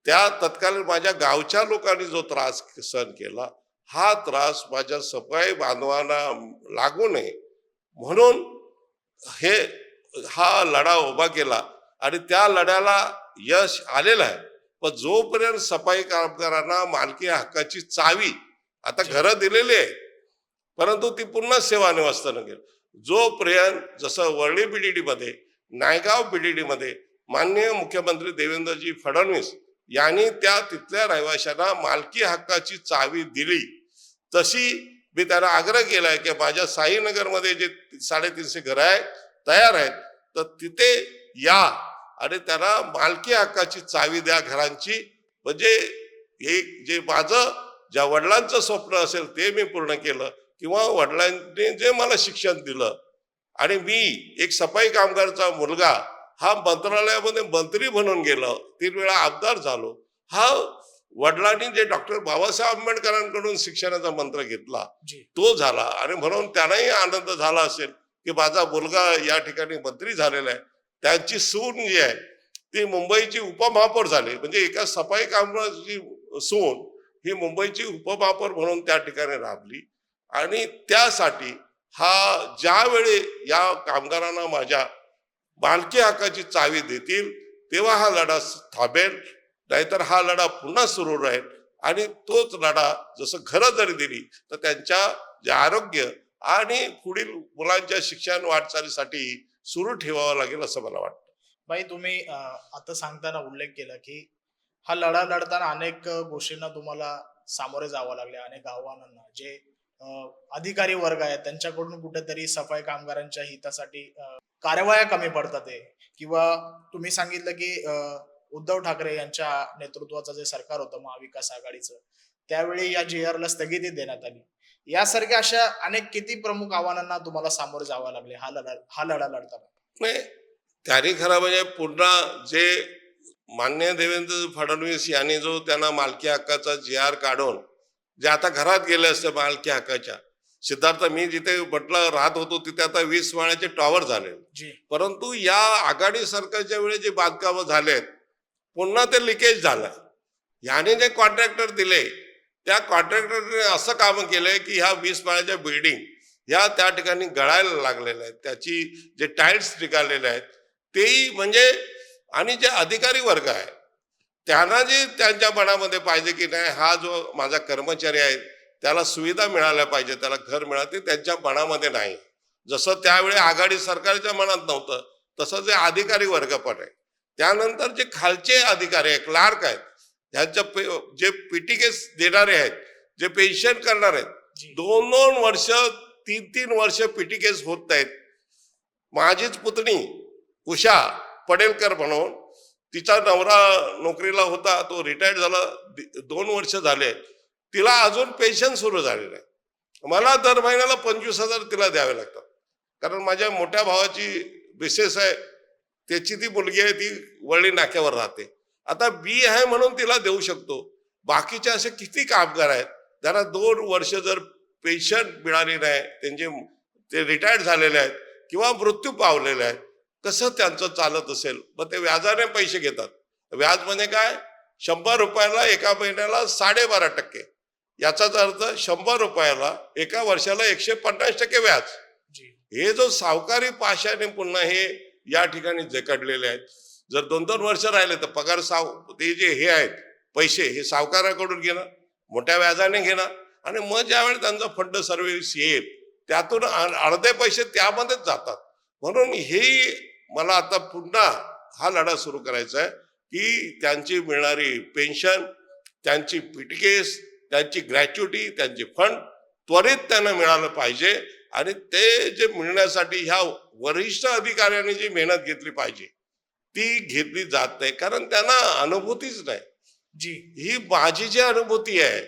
त्या तत्कालीन माझ्या गावच्या लोकांनी जो त्रास सहन केला, हा त्रास माझ्या सफाई बांधवांना लागू नये म्हणून हा लढा उभा केला आणि त्या लढ्याला यश आलेलं आहे. पण जोपर्यंत सफाई कामगारांना मालकी हक्काची चावी, आता घरं दिलेली आहे परंतु ती पुन्हा सेवानिवृत्त गेली, जोपर्यंत जसं वरळी बीडीडी मध्ये, नायगाव बीडीडी मध्ये माननीय मुख्यमंत्री देवेंद्रजी फडणवीस यांनी त्या तिथल्या रहिवाशांना मालकी हक्काची चावी दिली, तशी मी त्यांना आग्रह केलाय की माझ्या साईनगरमध्ये जे 350 घरं आहेत तयार आहेत, तर तिथे या आणि त्यांना मालकी हक्काची चावी द्या घरांची. म्हणजे एक जे माझं ज्या वडिलांचं स्वप्न असेल ते मी पूर्ण केलं, किंवा वडिलांनी जे मला शिक्षण दिलं, आणि मी एक सफाई कामगारचा मुलगा हा मंत्रालयामध्ये मंत्री म्हणून गेलो, 3 वेळा आमदार झालो, हा वडिलांनी जे डॉक्टर बाबासाहेब आंबेडकरांकडून शिक्षणाचा मंत्र घेतला तो झाला, आणि म्हणून त्यांनाही आनंद झाला असेल की माझा मुलगा या ठिकाणी मंत्री झालेला आहे. त्यांची सून जी आहे ती मुंबईची उपमहापौर झाली, म्हणजे एका सफाई कामगाराची सून ही मुंबईची उपमहापौर म्हणून त्या ठिकाणी राबली. आणि त्यासाठी ज्यावेळी या कामगारांना माझ्या मालकी हक्काची चावी देतील तेव्हा हा लढा थांबेल, नाहीतर हा लढा पुन्हा सुरू राहील. आणि तोच लढा जसं घरं जरी दिली तर त्यांच्या जे आरोग्य आणि पुढील मुलांच्या शिक्षण वाटचालीसाठी सुरू ठेवावं लागेल असं मला वाटतं. बाई, तुम्ही आता सांगताना उल्लेख केला की हा लढा लढताना अनेक गोष्टींना तुम्हाला सामोरे जावं लागले, अनेक आव्हानांना. जे अधिकारी वर्ग आहे त्यांच्याकडून कुठेतरी सफाई कामगारांच्या हितासाठी कार्यवाह्या कमी पडतात आहे, किंवा तुम्ही सांगितलं की उद्धव ठाकरे यांच्या नेतृत्वाचं जे सरकार होतं महाविकास आघाडीचं, त्यावेळी या GR ला स्थगिती देण्यात आली. यासारख्या अशा अनेक किती प्रमुख आव्हानांना तुम्हाला सामोरे जावं लागले हा लढा लढताना? नाही, त्याने खरं म्हणजे पुन्हा जे माननीय देवेंद्र फडणवीस यांनी जो त्यांना मालकी हक्काचा GR काढून जे आता घरात गेले असते मालकी हक्काच्या, सिद्धार्थ मी जिथे म्हटलं राहत होतो तिथे आता 20 माळ्याचे टॉवर झाले, परंतु या आघाडी सरकारच्या वेळी जे बांधकाम झालेत पुन्हा ते लिकेज झालं. याने जे कॉन्ट्रॅक्टर दिले त्या कॉन्ट्रॅक्टरने असं काम केलंय की ह्या 20 माळ्याच्या बिल्डिंग ह्या त्या ठिकाणी गळायला लागलेल्या आहेत, त्याची जे टाईल्स निघालेले आहेत तेही म्हणजे, आणि जे अधिकारी वर्ग आहे त्यांना जे त्यांच्या मनामध्ये पाहिजे की नाही हा जो माझा कर्मचारी आहे त्याला सुविधा मिळाल्या पाहिजे, त्याला घर मिळाले, त्यांच्या मनामध्ये नाही. जसं त्यावेळी आघाडी सरकारच्या मनात नव्हतं तसं जे अधिकारी वर्ग पण आहे. त्यानंतर जे खालचे अधिकारी आहे, क्लार्क आहेत, ह्यांच्या जे पीटीकेस देणारे आहेत, जे पेन्शन करणार आहेत, 2-2 वर्ष 3-3 वर्ष पीटीकेस होत नाहीत. माझीच पुतणी उषा पडेलकर म्हणून, तिचा नवरा नोकरीला होता, तो रिटायर्ड झाला, 2 वर्ष झाले, तिला अजून पेन्शन सुरू झालेलं आहे. मला दर महिन्याला 25,000 तिला द्यावे लागतात, कारण माझ्या मोठ्या भावाची मिसेस आहे, त्याची ती मुलगी आहे, ती वरळी नाक्यावर राहते. आता बी आहे म्हणून तिला देऊ शकतो, बाकीचे असे किती कामगार आहेत त्यांना 2 वर्ष जर पेन्शन मिळाली नाही, ते रिटायर्ड झालेले आहेत किंवा मृत्यू पावलेले आहेत, कसं त्यांचं चालत असेल? मग ते व्याजाने पैसे घेतात. व्याज म्हणजे काय? 100 रुपयाला एका महिन्याला 12.5%, याचाच अर्थ 100 रुपयाला एका वर्षाला 150% व्याज. हे जो सावकारी पाशाने पुन्हा हे या ठिकाणी जकडलेले आहेत. जर 2-2 वर्ष राहिले तर पगार ते जे हे आहेत पैसे हे सावकाराकडून घेणं, मोठ्या व्याजाने घेणं, आणि मग ज्यावेळी त्यांचा फंड सर्व्हिस येईल त्यातून अर्धे पैसे त्यामध्येच जातात. म्हणून हे मला आता पुन्हा हा लढा सुरू करायचा आहे की त्यांची मिळणारी पेन्शन, त्यांची पिटकेस, त्यांची ग्रॅच्युटी, त्यांचे फंड त्वरित त्यांना मिळालं पाहिजे. आणि ते जे मिळण्यासाठी ह्या वरिष्ठ अधिकाऱ्यांनी जी मेहनत घेतली पाहिजे ती घेतली जात नाही, कारण त्यांना अनुभूतीच नाही. जी ही माझी जी अनुभूती आहे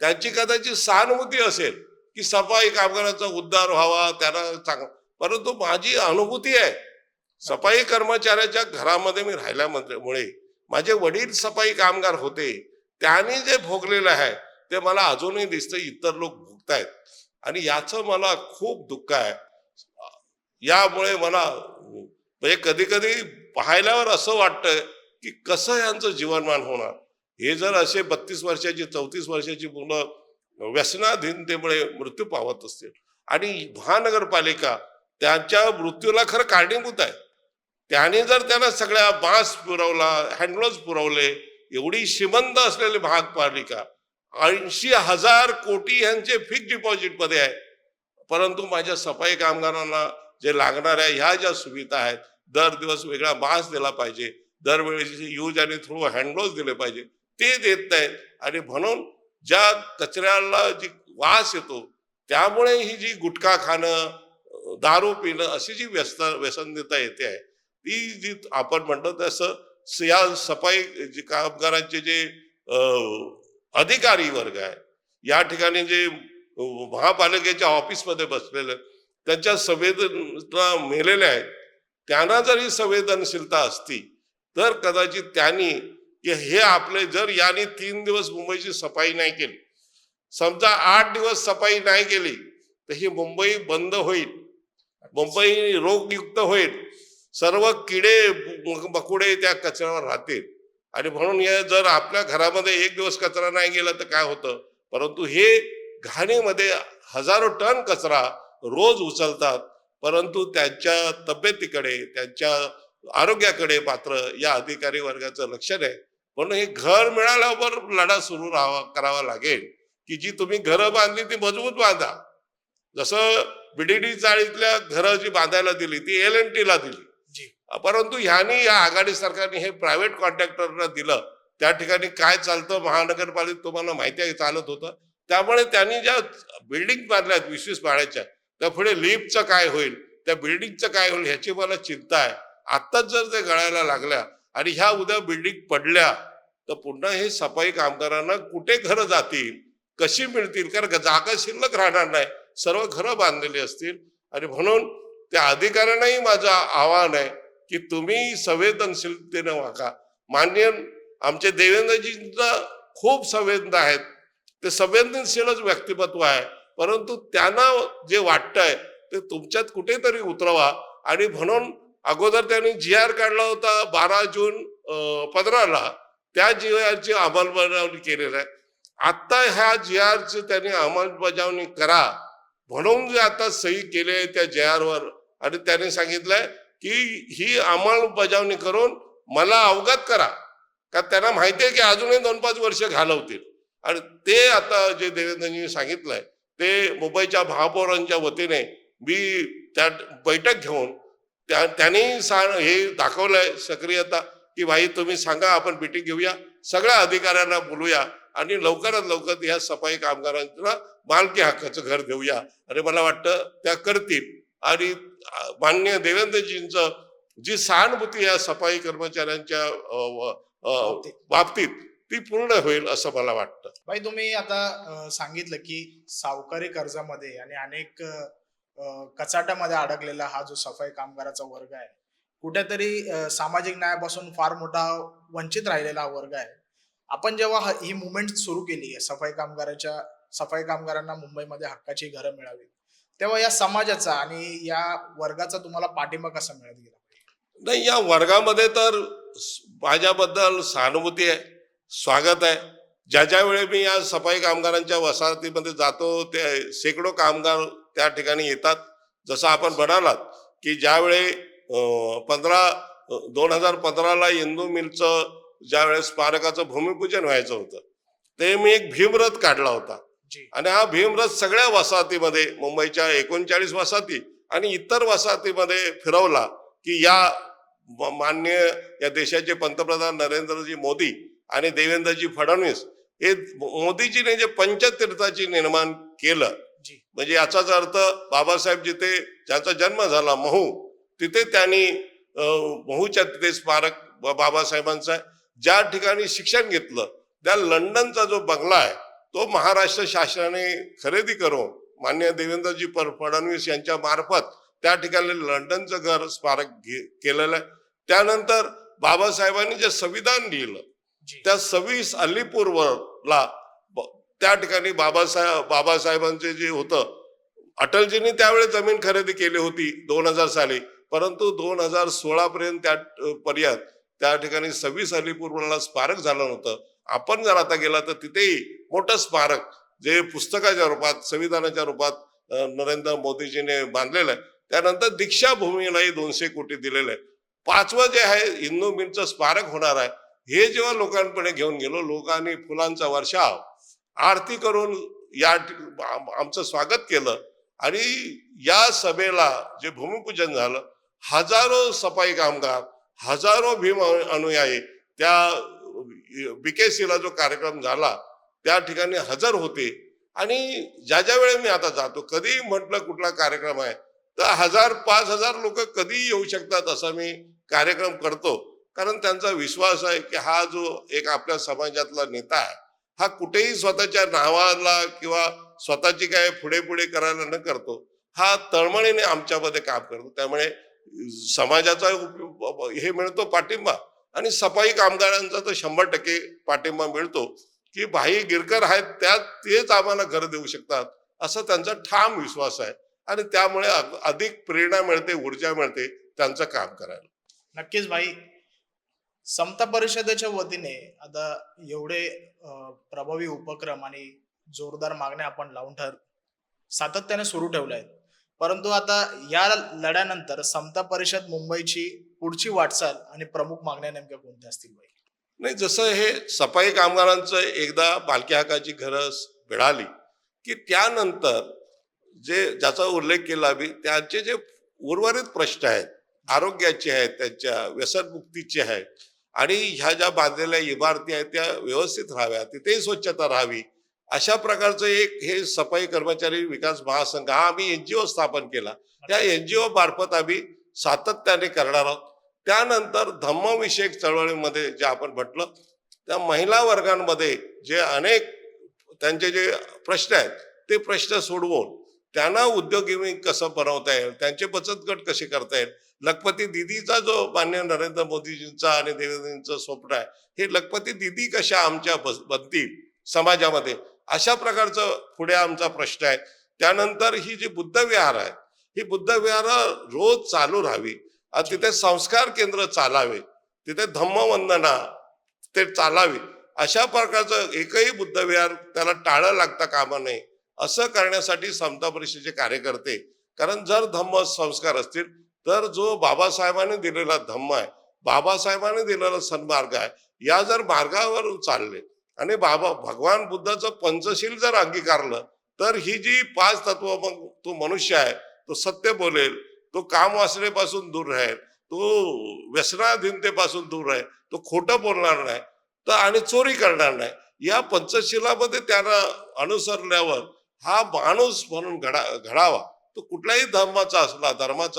त्यांची कदाचित सहानुभूती असेल की सफाई कामगारांचा उद्धार व्हावा, त्यांना चांगला, परंतु माझी अनुभूती आहे सफाई कर्मचाऱ्याच्या घरामध्ये मी राहिल्यामुळे माझे वडील सफाई कामगार होते, त्यांनी जे भोगलेलं आहे ते मला अजूनही दिसतं इतर लोक भोगतायत. आणि याचं मला खूप दुःख आहे. यामुळे मला म्हणजे कधी कधी पाहिल्यावर असं वाटतं की कसं यांचं जीवनमान होणार. हे जर असे 32 वर्षाची 34 वर्षाची मुलं व्यसनाधीनतेमुळे मृत्यू पावत असतील आणि महानगरपालिका त्यांच्या मृत्यूला खरं कारणीभूत आहे, त्याने जर त्यांना सगळ्या मास्क पुरवला, हँडग्लोव्स पुरवले, एवढी श्रीमंत असलेली महापालिका 80,000 कोटी यांचे फिक्स डिपॉझिट मध्ये आहे, परंतु माझ्या सफाई कामगारांना जे लागणाऱ्या ह्या ज्या सुविधा आहेत, दर दिवस वेगळा मास्क दिला पाहिजे, दरवेळेची यूज आणि थ्रू हँडग्लोव्स दिले पाहिजे, ते देत नाहीत. आणि म्हणून ज्या कचऱ्याला जी वास येतो त्यामुळे ही जी गुटखा खाणं, दारू पिणं अशी जी व्यसनता येते आहे ती जी आपण म्हणतो तसं या सफाई कामगारांचे जे अधिकारी वर्ग आहे या ठिकाणी जे महापालिकेच्या ऑफिसमध्ये बसलेले त्यांच्या संवेदना मेलेल्या आहेत, त्यांना जर ही संवेदनशीलता असती तर कदाचित त्यांनी की हे आपले जर यांनी 3 दिवस मुंबईची सफाई नाही केली, समजा 8 दिवस सफाई नाही केली तर ही मुंबई बंद होईल, मुंबई रोगयुक्त होईल, सर्व किडे मकुडे त्या कचऱ्यावर राहतील. आणि म्हणून हे जर आपल्या घरामध्ये 1 दिवस कचरा नाही गेला तर काय होतं, परंतु हे घाणीमध्ये हजारो टन कचरा रोज उचलतात, परंतु त्यांच्या तब्येतीकडे, त्यांच्या आरोग्याकडे मात्र या अधिकारी वर्गाचं लक्ष नाही. म्हणून हे घर मिळाल्यावर लढा सुरू करावा लागेल की जी तुम्ही घरं बांधली ती मजबूत बांधा. जसं बीडीडी चाळीतल्या घरं जी बांधायला दिली ती LNT ला दिली, परंतु ह्यांनी या आघाडी सरकारने हे प्रायव्हेट कॉन्ट्रॅक्टरला दिलं. त्या ठिकाणी काय चालतं महानगरपालिकेत तुम्हाला माहिती आहे चालत होतं. त्यामुळे त्यांनी ज्या बिल्डिंग बांधल्यात 20-20 माळ्याच्या, त्या पुढे लिफ्टचं काय होईल, त्या बिल्डिंगचं काय होईल ह्याची मला चिंता आहे. आत्ताच जर ते गळायला लागल्या आणि ह्या उद्या बिल्डिंग पडल्या तर पुन्हा हे सफाई कामगारांना कुठे घरं जातील, कशी मिळतील, कारण जागा शिल्लक राहणार नाही, सर्व घरं बांधलेली असतील. आणि म्हणून त्या अधिकाऱ्यांनाही माझं आव्हान आहे की तुम्ही संवेदनशीलतेने वागा. माननीय आमचे देवेंद्रजींचा खूप संवेदना आहेत, ते संवेदनशीलच व्यक्तिमत्व आहे, परंतु त्यांना जे वाटतंय ते तुमच्यात कुठेतरी उतरवा. आणि म्हणून अगोदर त्यांनी GR काढला होता 12 जून 15ला, त्या GRची अंमलबजावणी केलेली आहे. आता ह्या GRची त्यांनी अंमलबजावणी करा म्हणून जे आता सही केले त्या JR वर, आणि त्यांनी सांगितलंय की ही अंमलबजावणी करून मला अवगत करा, का त्यांना माहिती आहे की अजूनही 2-5 वर्ष घालवतील. आणि ते आता जे देवेंद्रजींनी सांगितलंय ते मुंबईच्या महापौरांच्या वतीने मी त्या बैठक घेऊन त्यांनी हे दाखवलंय सक्रियता की भाई तुम्ही सांगा, आपण मीटिंग घेऊया, सगळ्या अधिकाऱ्यांना बोलूया आणि लवकरात लवकर या सफाई कामगारांना मालकी हक्काचं घर देऊया. आणि मला वाटतं त्या करतील. आणि माननीय देवेंद्रजींचं जी सहानुभूती या सफाई कर्मचाऱ्यांच्या बाबतीत ती पूर्ण होईल असं मला वाटतं. भाई, तुम्ही आता सांगितलं की सावकारी कर्जामध्ये आणि अनेक कचाट्यामध्ये अडकलेला हा जो सफाई कामगाराचा वर्ग आहे, कुठेतरी सामाजिक न्यायापासून फार मोठा वंचित राहिलेला हा वर्ग आहे. आपण जेव्हा ही मुवमेंट सुरू केली आहे सफाई कामगारांना मुंबईमध्ये हक्काची घरं मिळावी, तेव्हा या समाजाचा आणि या वर्गाचा तुम्हाला पाठिंबा कसा मिळत गेला? नाही, या वर्गामध्ये तर माझ्याबद्दल सहानुभूती आहे, स्वागत आहे. ज्या वेळी मी या सफाई कामगारांच्या वसाहतीमध्ये जातो ते शेकडो कामगार त्या ठिकाणी येतात. जसं आपण म्हणालात की ज्यावेळी 2015ला इंदू मिलचं ज्यावेळेस स्मारकाचं भूमिपूजन व्हायचं होतं, ते मी एक भीमरथ काढला होता. जी आणि हा भीमरथ सगळ्या वसाहतीमध्ये, मुंबईच्या 39 वसाहती आणि इतर वसाहतीमध्ये फिरवला की या मान्य या देशाचे पंतप्रधान नरेंद्रजी मोदी आणि देवेंद्रजी फडणवीस हे मोदीजीने जे पंचतीर्थाची निर्माण केलं, जी म्हणजे याचाच अर्थ बाबासाहेब जिथे ज्यांचा जन्म झाला महू, तिथे त्यांनी महूच्या तिथे स्मारक बाबासाहेबांचं आहे. ज्या ठिकाणी शिक्षण घेतलं त्या लंडनचा जो बंगला आहे तो महाराष्ट्र शासनाने खरेदी करून मान्य देवेंद्रजी फडणवीस यांच्या मार्फत त्या ठिकाणी लंडनचं घर स्मारक केलेलं आहे. त्यानंतर बाबासाहेबांनी जे संविधान लिहिलं जी त्या 26 अलीपूरला त्या ठिकाणी बाबासाहेबांचे जे होतं, अटलजींनी त्यावेळेस जमीन खरेदी केली होती 2000 साली, परंतु 2016 पर्यंत पर्यंत त्या ठिकाणी 26 अलीपूरला स्मारक झालं नव्हतं. आपण जर आता गेला तर तिथेही मोठं स्मारक जे पुस्तकाच्या रूपात संविधानाच्या रूपात नरेंद्र मोदीजीने बांधलेलं आहे. त्यानंतर दीक्षाभूमीलाही 200 कोटी दिलेले आहे. 5वं जे आहे हिंदू मिलचं स्मारक होणार आहे. हे जेव्हा लोकांकडे घेऊन गेलो, लोकांनी फुलांचा वर्षाव आरती करून आमचं स्वागत केलं आणि या सभेला जे भूमिपूजन झालं, हजारो सफाई कामगार, हजारो भीम अनुयायी त्या बीकेसीला जो कार्यक्रम झाला त्या ठिकाणी हजर होते. आणि ज्या वेळेस मी आता जातो, कधी म्हटलं कुठला कार्यक्रम आहे तर 1000-5000 लोक कधी येऊ शकतात असा मी कार्यक्रम करतो. कारण त्यांचा विश्वास आहे की हा जो एक आपल्या समाजातला नेता आहे हा कुठेही स्वतःच्या नावाला किंवा स्वतःची काय पुढे पुढे करायला न करतो, हा तळमळीने आमच्यामध्ये काम करतो. त्यामुळे समाजाचा हे मिळतो पाठिंबा आणि सफाई कामगारांचा तर 100% पाठिंबा मिळतो की भाई गिरकर आहेत तेच आम्हाला घर देऊ शकतात असं त्यांचा ठाम विश्वास आहे. आणि त्यामुळे अधिक प्रेरणा मिळते, ऊर्जा मिळते त्यांचं काम करायला. नक्कीच भाई. समता परिषदेच्या वतीने आता एवढे प्रभावी उपक्रम आणि जोरदार मागण्या आपण सातत्याने सुरू ठेवल्या आहेत. परंतु आता या लढ्यानंतर समता परिषद मुंबईची पुढची वाटचाल आणि प्रमुख मागण्या नेमक्या कोणत्या असतील भाई? नाही, जसं हे सफाई कामगारांचं एकदा मालकी हक्काची घरं मिळाली की त्यानंतर ज्याचा उल्लेख केला मी, त्यांचे जे उर्वरित प्रश्न आहेत, आरोग्याचे आहेत, त्यांच्या व्यसनमुक्तीचे आहेत आणि ह्या ज्या बांधलेल्या इमारती आहेत त्या व्यवस्थित राहाव्या, तिथेही स्वच्छता राहावी, अशा प्रकारचं एक हे सफाई कर्मचारी विकास महासंघ हा आम्ही NGO स्थापन केला. त्या NGO मार्फत आम्ही सातत्याने करणार आहोत. त्यानंतर धम्मविषयक चळवळीमध्ये जे आपण म्हटलं त्या महिला वर्गांमध्ये जे अनेक त्यांचे जे प्रश्न आहेत ते प्रश्न सोडवून त्यांना उद्योगी कसं बनवता येईल, त्यांचे बचत गट कसे करता येईल, लखपती दीदीचा जो मान्य नरेंद्र मोदीजींचा आणि देवेंद्रजींचं स्वप्न आहे, हे लखपती दीदी कशा आमच्या बनतील समाजामध्ये, अशा प्रकारचं पुढे आमचा प्रश्न आहे. त्यानंतर ही जी बुद्ध विहार आहे ही बुद्ध विहार रोज चालू राहावी, तिथे संस्कार केंद्र चालावे, तिथे धम्मवंदना ते चालावी, अशा प्रकारचं एकही बुद्ध विहार त्याला टाळं लागता कामा नये असं करण्यासाठी समता परिषदेचे कार्यकर्ते, कारण जर धम्म संस्कार असतील तर जो बाबासाहेबांनी दिलेला धम्म आहे, बाबासाहेबांनी दिलेला सन्मार्ग आहे, या जर मार्गावर चालले आणि भगवान बुद्धाचं पंचशील जर अंगीकारलं तर ही जी 5 तत्व, मग तो मनुष्य आहे तो सत्य बोलेल, तो काम वासनेपासून दूर राहील, तो व्यसनाधीनतेपासून दूर राहील, तो खोटं बोलणार नाही तर आणि चोरी करणार नाही, या पंचशिलामध्ये त्यांना अनुसरल्यावर हा माणूस म्हणून घडावा. तो कुठल्याही धर्माचा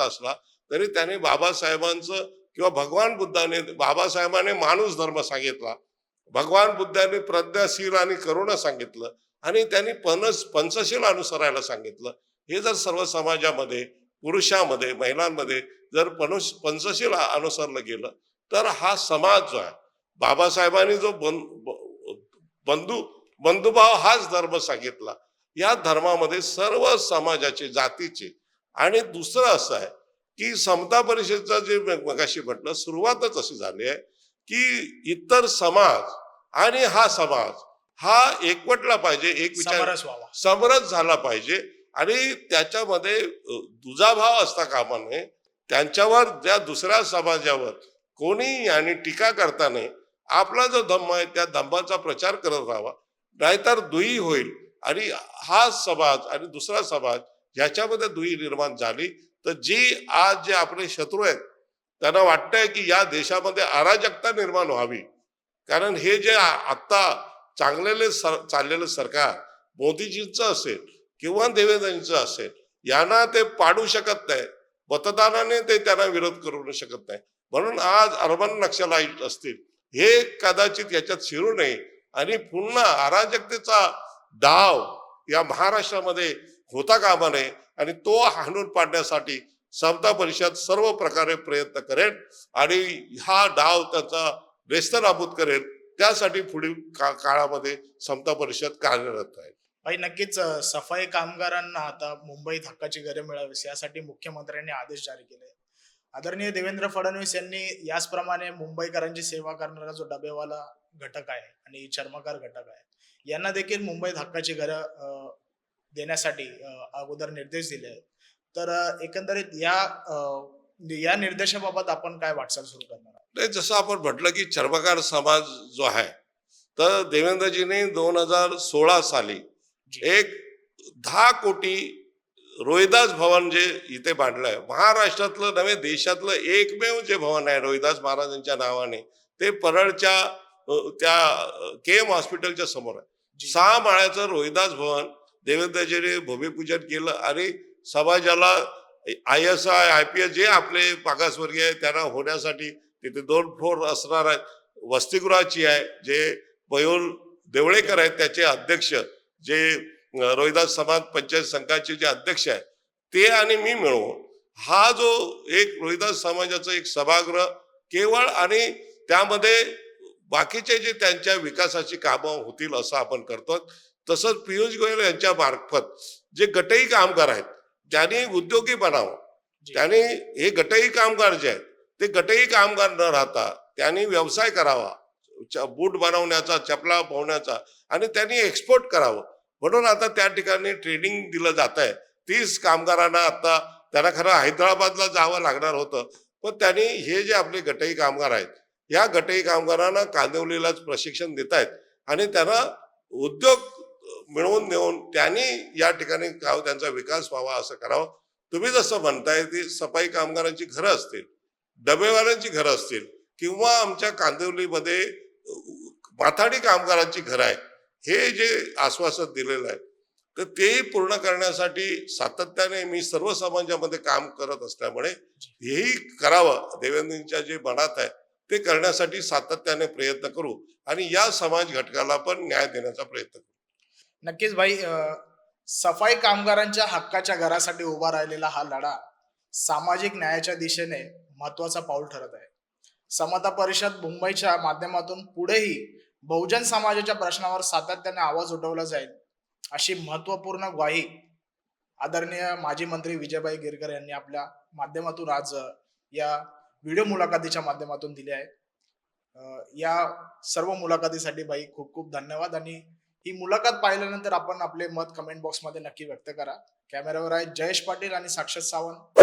असला तरी त्याने बाबासाहेबांचं किंवा भगवान बुद्धाने, बाबासाहेबांनी माणूस धर्म सांगितला, भगवान बुद्धांनी प्रज्ञाशील आणि करुणा सांगितलं आणि त्यांनी पंचशील अनुसरायला सांगितलं. हे जर सर्व समाजामध्ये, पुरुषामध्ये, महिलांमध्ये जर पंचशील अनुसरलं गेलं तर हा समाज जो आहे, बाबासाहेबांनी जो बंधुभाव हाच धर्म सांगितला, या धर्मामध्ये सर्व समाजाचे, जातीचे. आणि दुसरं असं आहे की समता परिषदेचं जे मगाशी म्हटलं, सुरुवातच अशी झाली आहे की इतर समाज आणि हा समाज हा एकवटला पाहिजे, एक विचार समरस झाला पाहिजे आणि त्याच्यामध्ये दुजाभाव असता कामा नये. त्यांच्यावर, त्या दुसऱ्या समाजावर कोणी आणि टीका करता नये. आपला जो धम्म आहे त्या धम्माचा प्रचार करत राहावा, नाहीतर दुही होईल. आणि हा समाज आणि दुसरा समाज ह्याच्यामध्ये दुही निर्माण झाली तर जी आज जे आपले शत्रू आहेत त्यांना वाटतंय की या देशामध्ये अराजकता निर्माण व्हावी. कारण हे जे आत्ता चाललेलं सरकार मोदीजींचं असेल किंवा देवेंद्रजींचं असेल यांना ते पाडू शकत नाही, मतदानाने ते त्यांना विरोध करू शकत नाही. म्हणून आज अर्बन नक्षलाईट असतील हे कदाचित याच्यात शिरू नये आणि पुन्हा अराजकतेचा डाव या महाराष्ट्रामध्ये होता कामा नये आणि तो हाणून पाडण्यासाठी समता परिषद सर्व प्रकारे प्रयत्न करेल आणि हा डाव त्याचा नेस्तनाबूत करेल. त्यासाठी पुढील काळामध्ये समता परिषद कार्यरत आहे. भाई नक्कीच सफाई कामगारांना आता मुंबईत हक्काची घरे मिळावीस यासाठी मुख्यमंत्र्यांनी आदेश जारी केले. आदरणीय देवेंद्र फडणवीस यांनी याचप्रमाणे मुंबईकरांची सेवा करणारा जो डबेवाला घटक आहे आणि चर्मकार घटक आहे यांना देखील मुंबईत हक्काची घरं देण्यासाठी अगोदर निर्देश दिले आहेत. तर एकंदरीत या निर्देशाबाबत आपण काय वाटचाल सुरू करणार आहात? नाही, जसं आपण म्हटलं की चर्मकार समाज जो आहे तर देवेंद्रजीने 2016 साली एक 10 कोटी रोहिदास भवन जे इथे बांधलंय, महाराष्ट्रातलं नव्हे देशातलं एकमेव जे भवन आहे रोहिदास महाराजांच्या नावाने, ते परळच्या त्या केम हॉस्पिटलच्या समोर आहे. 6 माळ्याचं रोहिदास भवन देवेंद्रजीने भूमिपूजन केलं आणि समाजाला ISI IPS जे आपले मागासवर्गीय आहे त्यांना होण्यासाठी तिथे 2 फ्लोर असणार आहेत. वसतिगृहाची आहे जे मयूर देवळेकर आहेत त्याचे अध्यक्ष, जे रोहिदास समाज पंचायत संघाचे जे अध्यक्ष आहेत ते आणि मी मिळून हा जो एक रोहिदास समाजाचं एक सभागृह केवळ आणि त्यामध्ये बाकीचे जे त्यांच्या विकासाची कामं होतील असं आपण करतो. तसंच पियुष गोयल यांच्या मार्फत जे गटई कामगार आहेत ज्यांनी उद्योगी बनावं, त्यांनी हे गटई कामगार जे आहेत ते गटई कामगार न राहता त्यांनी व्यवसाय करावा, बूट बनवण्याचा, चपला बनवण्याचा, आणि त्यांनी एक्सपोर्ट करावं. म्हणून आता त्या ठिकाणी ट्रेनिंग दिलं जात आहे. 30 कामगारांना आता त्यांना खरं हैदराबादला जावं लागणार होतं, पण त्यांनी हे जे आपले गटई कामगार आहेत या गटई कामगारांना कांदिवलीलाच प्रशिक्षण देत आहेत आणि त्यांना उद्योग मिळवून देऊन त्यांनी या ठिकाणी त्यांचा विकास व्हावा असं करावं. तुम्ही जसं म्हणताय ती सफाई कामगारांची घरं असतील, डबेवाल्यांची घरं असतील किंवा आमच्या कांदिवलीमध्ये माथाडी कामगारांची घरं आहे, हे जे आश्वासन दिलेलं आहे तर तेही पूर्ण करण्यासाठी सातत्याने मी सर्व समाजामध्ये काम करत असल्यामुळे हेही करावं देवेंद्रजींच्या जे मनात आहे ते करण्यासाठी सातत्याने प्रयत्न करू आणि या समाज घटकाला पण न्याय देण्याचा प्रयत्न करू. नक्कीच भाई, सफाई कामगारांच्या हक्काच्या घरासाठी उभा राहिलेला हा लढा सामाजिक न्यायाच्या दिशेने महत्वाचा पाऊल ठरत आहे. समता परिषद मुंबईच्या माध्यमातून पुढेही बहुजन समाजाच्या प्रश्नावर सातत्याने आवाज उठवला जाईल अशी महत्वपूर्ण ग्वाही आदरणीय माजी मंत्री विजयभाई गिरकर यांनी आपल्या माध्यमातून आज या व्हिडिओ मुलाखतीच्या माध्यमातून दिली आहे. या सर्व मुलाखतीसाठी भाई खूप खूप धन्यवाद आणि ही मुलाखत पाहिल्यानंतर आपण आपले मत कमेंट बॉक्समध्ये नक्की व्यक्त करा. कॅमेरावर आहे जयेश पाटील आणि साक्षात सावंत.